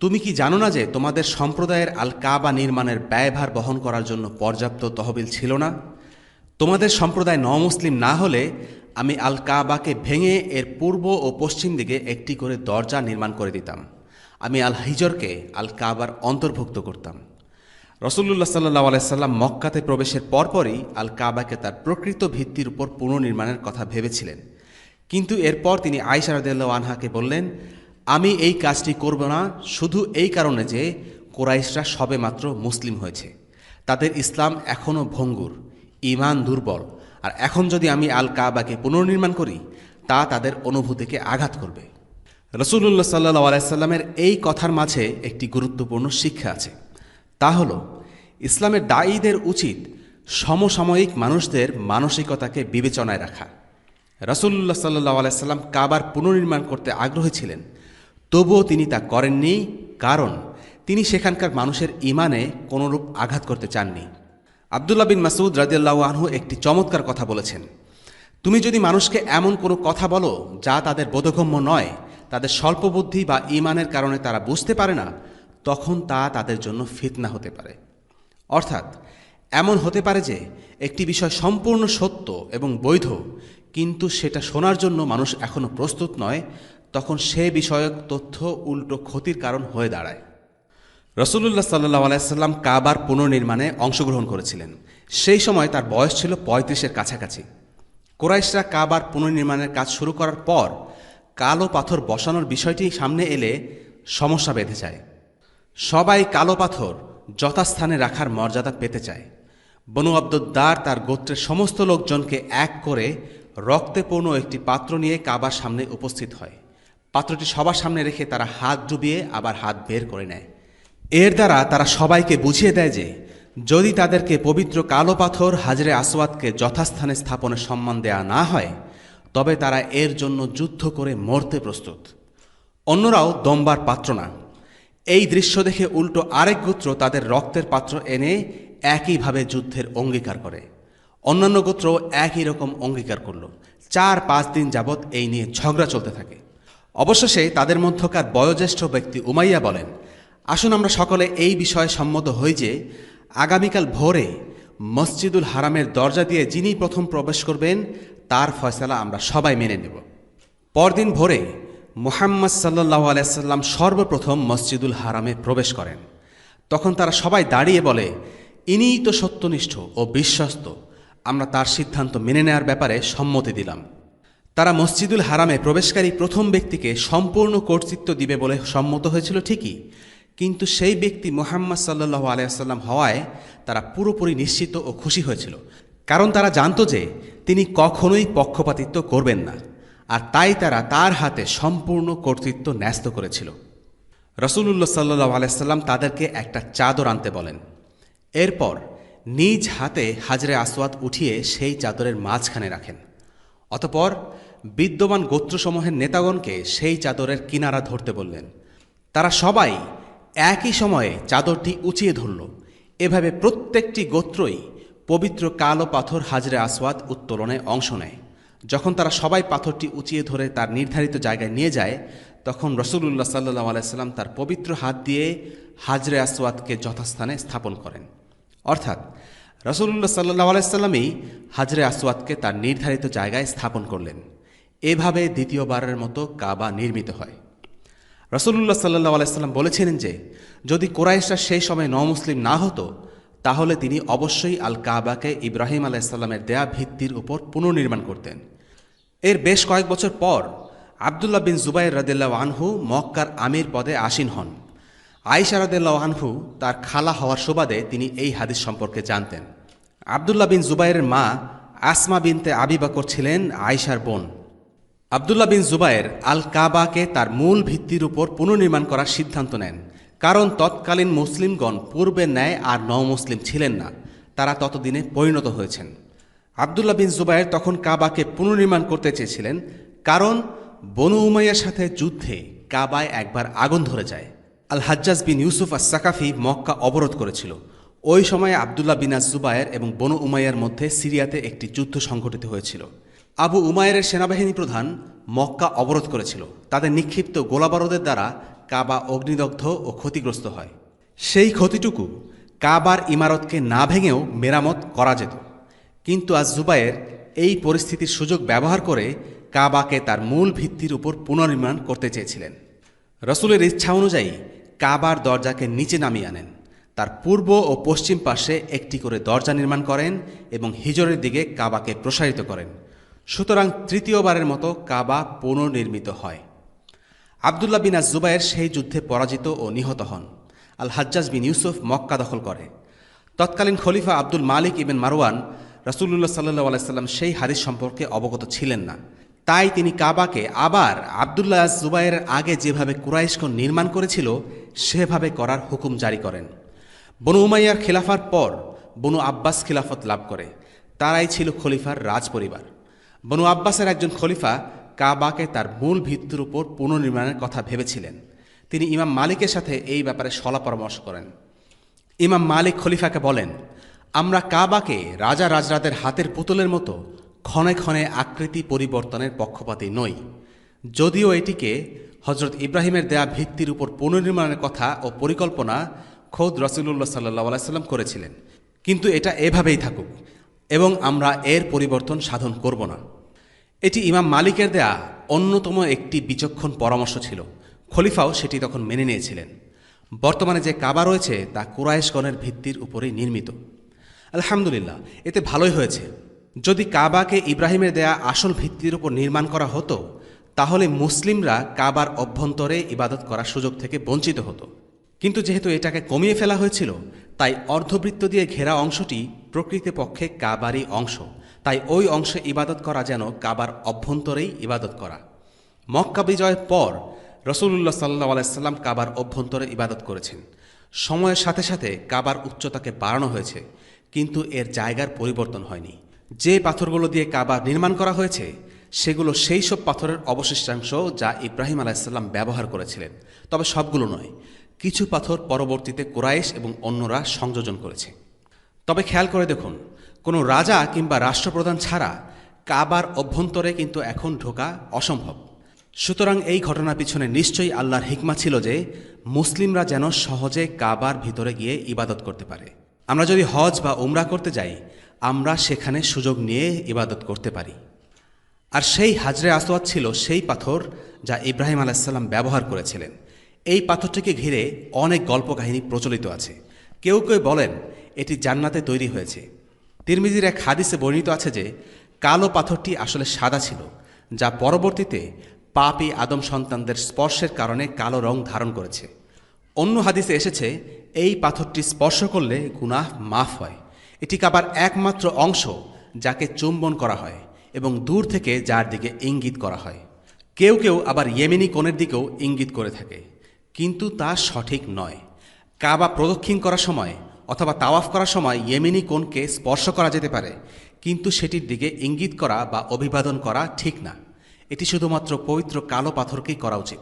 তুমি কি জানো না যে তোমাদের সম্প্রদায়ের আল কাবা নির্মাণের ব্যয়ভার বহন করার জন্য পর্যাপ্ত তহবিল ছিল না? তোমাদের সম্প্রদায় নমুসলিম না হলে আমি আল কাবাকে ভেঙে এর পূর্ব ও পশ্চিম দিকে একটি করে দরজা নির্মাণ করে দিতাম। আমি আল হিজরকে আল কাবার অন্তর্ভুক্ত করতাম। রাসূলুল্লাহ সাল্লাল্লাহু আলাইহি সাল্লাম মক্কাতে প্রবেশের পরপরই আল কাবাকে তার প্রকৃত ভিত্তির উপর পুনর্নির্মাণের কথা ভেবেছিলেন, কিন্তু এরপর তিনি আয়েশা রাদিয়াল্লাহু আনহাকে বললেন, আমি এই কাজটি করব না শুধু এই কারণে যে কুরাইশরা সবেমাত্র মুসলিম হয়েছে, তাদের ইসলাম এখনও ভঙ্গুর, ঈমান দুর্বল, আর এখন যদি আমি আল কাবাকে পুনর্নির্মাণ করি তা তাদের অনুভূতিকে আঘাত করবে। রাসূলুল্লাহ সাল্লাল্লাহু আলাইহি সাল্লামের এই কথার মাঝে একটি গুরুত্বপূর্ণ শিক্ষা আছে, তা হল ইসলামের দায়ীদের উচিত সমসাময়িক মানুষদের মানসিকতাকে বিবেচনায় রাখা। রাসূলুল্লাহ সাল্লাল্লাহু আলাইহি সাল্লাম কাবার পুনর্নির্মাণ করতে আগ্রহী ছিলেন, তবুও তিনি তা করেননি, কারণ তিনি সেখানকার মানুষের ঈমানে কোনরূপ আঘাত করতে চাননি। আব্দুল্লাহ বিন মাসউদ রাদিয়াল্লাহু আনহু একটি চমৎকার কথা বলেছেন, তুমি যদি মানুষকে এমন কোনো কথা বলো যা তাদের বোধগম্য নয়, তাদের স্বল্পবুদ্ধি বা ঈমানের কারণে তারা বুঝতে পারে না, তখন তা তাদের জন্য ফিতনা হতে পারে। অর্থাৎ এমন হতে পারে যে একটি বিষয় সম্পূর্ণ সত্য এবং বৈধ, কিন্তু সেটা শোনার জন্য মানুষ এখনও প্রস্তুত নয়, তখন সে বিষয়ক তথ্য উল্টো ক্ষতির কারণ হয়ে দাঁড়ায়। রাসূলুল্লাহ সাল্লাল্লাহু আলাইহি সাল্লাম কাবার পুনর্নির্মাণে অংশগ্রহণ করেছিলেন। সেই সময় তার বয়স ছিল 35-এর কাছাকাছি। কুরাইশরা কাবার পুনর্নির্মাণের কাজ শুরু করার পর কালো পাথর বসানোর বিষয়টি সামনে এলে সমস্যা বেঁধে যায়। সবাই কালো পাথর যথাস্থানে রাখার মর্যাদা পেতে চায়। বনু আব্দুদ্দার তার গোত্রের সমস্ত লোকজনকে এক করে রক্তে পূর্ণ একটি পাত্র নিয়ে কাবার সামনে উপস্থিত হয়। পাত্রটি সবার সামনে রেখে তারা হাত ডুবিয়ে আবার হাত বের করে নেয়। এর দ্বারা তারা সবাইকে বুঝিয়ে দেয় যে যদি তাদেরকে পবিত্র কালো পাথর হাজরে আসওয়াদকে যথাস্থানে স্থাপনের সম্মান দেয়া না হয়, তবে তারা এর জন্য যুদ্ধ করে মরতে প্রস্তুত। অন্যরাও দমবার পাত্র না। এই দৃশ্য দেখে উল্টো আরেক গোত্র তাদের রক্তের পাত্র এনে একইভাবে যুদ্ধের অঙ্গীকার করে। অন্যান্য গোত্র একই রকম অঙ্গীকার করল। 4-5 দিন যাবৎ এই নিয়ে ঝগড়া চলতে থাকে। অবশেষে তাদের মধ্যকার বয়োজ্যেষ্ঠ ব্যক্তি উমাইয়া বলেন, আসুন আমরা সকলে এই বিষয়ে সম্মত হই যে আগামীকাল ভোরে মসজিদুল হারামের দরজা দিয়ে যিনি প্রথম প্রবেশ করবেন তার ফয়সালা আমরা সবাই মেনে নেব। পরদিন ভোরে মুহাম্মদ সাল্লাল্লাহু আলাইহি সাল্লাম সর্বপ্রথম মসজিদুল হারামে প্রবেশ করেন। তখন তারা সবাই দাঁড়িয়ে বলে, ইনিই তো সত্যনিষ্ঠ ও বিশ্বস্ত, আমরা তার সিদ্ধান্ত মেনে নেওয়ার ব্যাপারে সম্মতি দিলাম। তারা মসজিদুল হারামে প্রবেশকারী প্রথম ব্যক্তিকে সম্পূর্ণ কর্তৃত্ব দিবে বলে সম্মত হয়েছিল ঠিকই, কিন্তু সেই ব্যক্তি মুহাম্মদ সাল্লাল্লাহু আলাইহি সাল্লাম হওয়ায় তারা পুরোপুরি নিশ্চিত ও খুশি হয়েছিল, কারণ তারা জানত যে তিনি কখনোই পক্ষপাতিত্ব করবেন না, আর তাই তারা তার হাতে সম্পূর্ণ কর্তৃত্ব ন্যস্ত করেছিল। রাসূলুল্লাহ সাল্লাল্লাহু আলাইহি সাল্লাম তাদেরকে একটা চাদর আনতে বলেন। এরপর নিজ হাতে হাজরে আসওয়াদ উঠিয়ে সেই চাদরের মাঝখানে রাখেন। অতঃপর বিদ্যমান গোত্রসমূহের নেতাগণকে সেই চাদরের কিনারা ধরতে বললেন। তারা সবাই একই সময়ে চাদরটি উঁচিয়ে ধরল। এভাবে প্রত্যেকটি গোত্রই পবিত্র কালো পাথর হাজরে আসওয়াদ উত্তোলনে অংশ নেয়। যখন তারা সবাই পাথরটি উঁচিয়ে ধরে তার নির্ধারিত জায়গায় নিয়ে যায়, তখন রাসূলুল্লাহ সাল্লাল্লাহু আলাইহি সাল্লাম তার পবিত্র হাত দিয়ে হাজরে আসওয়াদকে যথাস্থানে স্থাপন করেন। অর্থাৎ রাসূলুল্লাহ সাল্লাল্লাহু আলাইহি সাল্লামই হাজরে আসওয়াদকে তার নির্ধারিত জায়গায় স্থাপন করলেন। এভাবে দ্বিতীয়বারের মতো কাবা নির্মিত হয়। রাসূলুল্লাহ সাল্লাল্লাহু আলাইহি সাল্লাম বলেছিলেন যে যদি কুরাইশরা সেই সময় নমুসলিম না হতো, তাহলে তিনি অবশ্যই আল কাবাকে ইব্রাহিম আলাইহিস সালামের দেয়া ভিত্তির উপর পুনর্নির্মাণ করতেন। এর বেশ কয়েক বছর পর আব্দুল্লাহ বিন জুবাইর রাদিয়াল্লাহু আনহু মক্কার আমির পদে আসীন হন। আয়েশা রাদিয়াল্লাহু আনহু তার খালা হওয়ার সুবাদে তিনি এই হাদিস সম্পর্কে জানতেন। আব্দুল্লাহ বিন জুবাইরের মা আসমা বিনতে আবি বকর ছিলেন আয়েশার বোন। আব্দুল্লাহ বিন জুবাইর আল কাবাকে তার মূল ভিত্তির উপর পুনর্নির্মাণ করার সিদ্ধান্ত নেন, কারণ তৎকালীন মুসলিমগণ পূর্বের ন্যায় আর নমুসলিম ছিলেন না, তারা ততদিনে পরিণত হয়েছেন। আবদুল্লাহ বিন জুবায়ের তখন কাবাকে পুনর্নির্মাণ করতে চেয়েছিলেন, কারণ বনু উমাইয়ার সাথে যুদ্ধে কাবায় একবার আগুন ধরে যায়। আল হাজ্জাজ বিন ইউসুফ আস সাকাফি মক্কা অবরোধ করেছিল। ওই সময়ে আবদুল্লাহ বিন জুবায়ের এবং বনু উমাইয়ার মধ্যে সিরিয়াতে একটি যুদ্ধ সংঘটিত হয়েছিল। আবু উমায়ের সেনাবাহিনী প্রধান মক্কা অবরোধ করেছিল। তাদের নিক্ষিপ্ত গোলাবারুদের দ্বারা কাবা অগ্নিদগ্ধ ও ক্ষতিগ্রস্ত হয়। সেই ক্ষতিটুকু কাবার ইমারতকে না ভেঙেও মেরামত করা যেত, কিন্তু আজ জুবায়ের এই পরিস্থিতির সুযোগ ব্যবহার করে কাবাকে তার মূল ভিত্তির উপর পুনর্নির্মাণ করতে চেয়েছিলেন। রসুলের ইচ্ছা অনুযায়ী কাবার দরজাকে নিচে নামিয়ে আনেন, তার পূর্ব ও পশ্চিম পাশে একটি করে দরজা নির্মাণ করেন এবং হিজরের দিকে কাবাকে প্রসারিত করেন। সুতরাং তৃতীয়বারের মতো কাবা পুনর্নির্মিত হয়। আবদুল্লাহ বিন জুবায়ের সেই যুদ্ধে পরাজিত ও নিহত হন। আল হাজ্জাজ বিন ইউসুফ মক্কা দখল করে। তৎকালীন খলিফা আব্দুল মালিক ইবেন মারওয়ান রাসূলুল্লাহ সাল্লাল্লাহু আলাইহি সাল্লাম সেই হাদিস সম্পর্কে অবগত ছিলেন না। তাই তিনি কাবাকে আবার আবদুল্লাহ জুবায়ের আগে যেভাবে কুরাইশগণ নির্মাণ করেছিল সেভাবে করার হুকুম জারি করেন। বনু উমাইয়ার খিলাফার পর বনু আব্বাস খিলাফত লাভ করে। তারাই ছিল খলিফার রাজ পরিবার। বনু আব্বাসের একজন খলিফা কাবাকে তার মূল ভিত্তির উপর পুনর্নির্মাণের কথা ভেবেছিলেন। তিনি ইমাম মালিকের সাথে এই ব্যাপারে সলা পরামর্শ করেন। ইমাম মালিক খলিফাকে বলেন, আমরা কাবাকে রাজা রাজরাদের হাতের পুতুলের মতো ক্ষণে ক্ষণে আকৃতি পরিবর্তনের পক্ষপাতী নই। যদিও এটিকে হজরত ইব্রাহিমের দেয়া ভিত্তির উপর পুনর্নির্মাণের কথা ও পরিকল্পনা খোদ রাসূলুল্লাহ সাল্লাল্লাহু আলাইহি সাল্লাম করেছিলেন, কিন্তু এটা এভাবেই থাকুক এবং আমরা এর পরিবর্তন সাধন করব না। এটি ইমাম মালিকের দেয়া অন্যতম একটি বিচক্ষণ পরামর্শ ছিল। খলিফাও সেটি তখন মেনে নিয়েছিলেন। বর্তমানে যে কাবা রয়েছে তা কুরাইশগণের ভিত্তির উপরেই নির্মিত। আলহামদুলিল্লাহ, এতে ভালোই হয়েছে। যদি কাবাকে ইব্রাহিমের দেয়া আসল ভিত্তির উপর নির্মাণ করা হতো, তাহলে মুসলিমরা কাবার অভ্যন্তরে ইবাদত করার সুযোগ থেকে বঞ্চিত হতো। কিন্তু যেহেতু এটাকে কমিয়ে ফেলা হয়েছিল, তাই অর্ধবৃত্ত দিয়ে ঘেরা অংশটি প্রকৃতপক্ষে কাবারই অংশ। তাই ওই অংশে ইবাদত করা যেন কাবার অভ্যন্তরেই ইবাদত করা। মক্কা বিজয়ের পর রাসূলুল্লাহ সাল্লাল্লাহু আলাইহি সাল্লাম কাবার অভ্যন্তরে ইবাদত করেছেন। সময়ের সাথে সাথে কাবার উচ্চতাকে বাড়ানো হয়েছে, কিন্তু এর জায়গার পরিবর্তন হয়নি। যে পাথরগুলো দিয়ে কাবা নির্মাণ করা হয়েছে সেগুলো সেই সব পাথরের অবশিষ্টাংশ যা ইব্রাহিম আলাইহিসসালাম ব্যবহার করেছিলেন, তবে সবগুলো নয়। কিছু পাথর পরবর্তীতে কুরাইশ এবং অন্যরা সংযোজন করেছে। তবে খেয়াল করে দেখুন, কোনো রাজা কিংবা রাষ্ট্রপ্রধান ছাড়া কাবার অভ্যন্তরে কিন্তু এখন ঢোকা অসম্ভব। সুতরাং এই ঘটনার পিছনে নিশ্চয়ই আল্লাহর হিকমা ছিল যে মুসলিমরা যেন সহজে কাবার ভিতরে গিয়ে ইবাদত করতে পারে। আমরা যদি হজ বা উমরা করতে যাই, আমরা সেখানে সুযোগ নিয়ে ইবাদত করতে পারি। আর সেই হাজরে আসওয়াদ ছিল সেই পাথর যা ইব্রাহিম আলাইহিসসালাম ব্যবহার করেছিলেন। এই পাথরটিকে ঘিরে অনেক গল্প কাহিনী প্রচলিত আছে। কেউ কেউ বলেন এটি জান্নাতে তৈরি হয়েছে। তিরমিজির এক হাদিসে বর্ণিত আছে যে কালো পাথরটি আসলে সাদা ছিল, যা পরবর্তীতে পাপী আদম সন্তানদের স্পর্শের কারণে কালো রং ধারণ করেছে। অন্য হাদিসে এসেছে এই পাথরটি স্পর্শ করলে গুনাহ মাফ হয়। এটি কাবার একমাত্র অংশ যাকে চুম্বন করা হয় এবং দূর থেকে যার দিকে ইঙ্গিত করা হয়। কেউ কেউ আবার ইয়েমেনি কোণের দিকেও ইঙ্গিত করে থাকে, কিন্তু তা সঠিক নয়। কাবা প্রদক্ষিণ করার সময় অথবা তাওয়াফ করার সময় ইয়েমেনি কোণকে স্পর্শ করা যেতে পারে, কিন্তু সেটির দিকে ইঙ্গিত করা বা অভিবাদন করা ঠিক না। এটি শুধুমাত্র পবিত্র কালো পাথরকেই করা উচিত।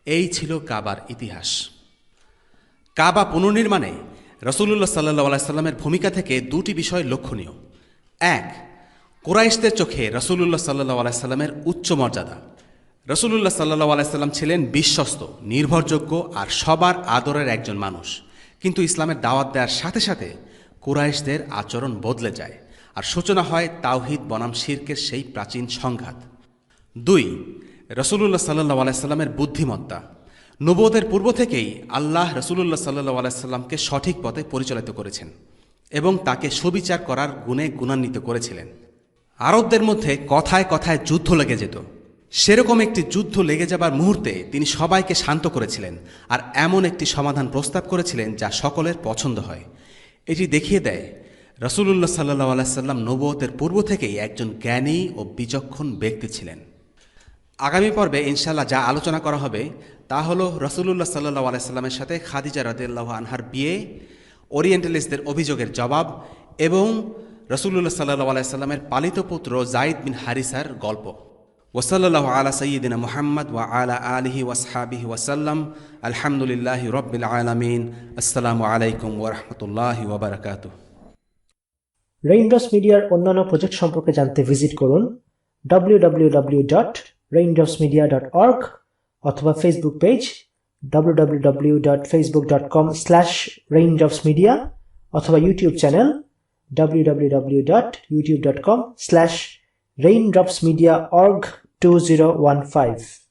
এই ছিল কাবার ইতিহাস। কাবা পুনর্নির্মাণে রাসূলুল্লাহ সাল্লাল্লাহু আলাইহি সাল্লামের ভূমিকা থেকে দুটি বিষয় লক্ষণীয়। এক, কুরাইশদের চোখে রাসূলুল্লাহ সাল্লাল্লাহু আলাইহি সাল্লামের উচ্চ মর্যাদা। রাসূলুল্লাহ সাল্লাল্লাহু আলাইহি সাল্লাম ছিলেন বিশ্বস্ত, নির্ভরযোগ্য আর সবার আদরের একজন মানুষ। কিন্তু ইসলামের দাওয়াত দেওয়ার সাথে সাথে কুরাইশদের আচরণ বদলে যায়, আর সূচনা হয় তাওহীদ বনাম শিরকের সেই প্রাচীন সংঘাত। দুই, রাসূলুল্লাহ সাল্লাল্লাহু আলাইহি সাল্লামের বুদ্ধিমত্তা। নবুয়তের পূর্ব থেকেই আল্লাহ রাসূলুল্লাহ সাল্লাল্লাহু আলাইহি সাল্লামকে সঠিক পথে পরিচালিত করেছেন এবং তাকে সুবিচার করার গুণে গুণান্বিত করেছিলেন। আরবদের মধ্যে কথায় কথায় যুদ্ধ লেগে যেত। সেরকম একটি যুদ্ধ লেগে যাবার মুহূর্তে তিনি সবাইকে শান্ত করেছিলেন আর এমন একটি সমাধান প্রস্তাব করেছিলেন যা সকলের পছন্দ হয়। এটি দেখিয়ে দেয় রাসূলুল্লাহ সাল্লাল্লাহু আলাইহি সাল্লাম নবুয়তের পূর্ব থেকেই একজন জ্ঞানী ও বিচক্ষণ ব্যক্তি ছিলেন। আগামী পর্বে ইনশাআল্লাহ যা আলোচনা করা হবে তা হলো রাসূলুল্লাহ সাল্লাল্লাহু আলাইহি সাল্লামের সাথে খাদিজা রাদিয়াল্লাহু আনহার বিয়ে, ওরিয়েন্টালিস্টদের অভিযোগের জবাব এবং রসুল্লাহ সাল্লাহ আলাইসাল্লামের পালিত পুত্র জাইদ বিন হারিসার গল্প। ওয়াসাল্লাল্লাহু আলা সাইয়্যিদিনা মুহাম্মদ ওয়া আলা আলিহি ওয়াসহাবিহি ওয়াসাল্লাম। আলহামদুলিল্লাহি রাব্বিল আলামিন। আসসালামু আলাইকুম ওয়া রাহমাতুল্লাহি ওয়া বারাকাতুহু। রেইনড্রপস মিডিয়ার অন্যান্য প্রজেক্ট সম্পর্কে জানতে ভিজিট করুন www.raindropsmedia.org অথবা ফেসবুক পেজ www.facebook.com/raindropsmedia অথবা ইউটিউব চ্যানেল www.youtube.com/raindropsmediaorg2015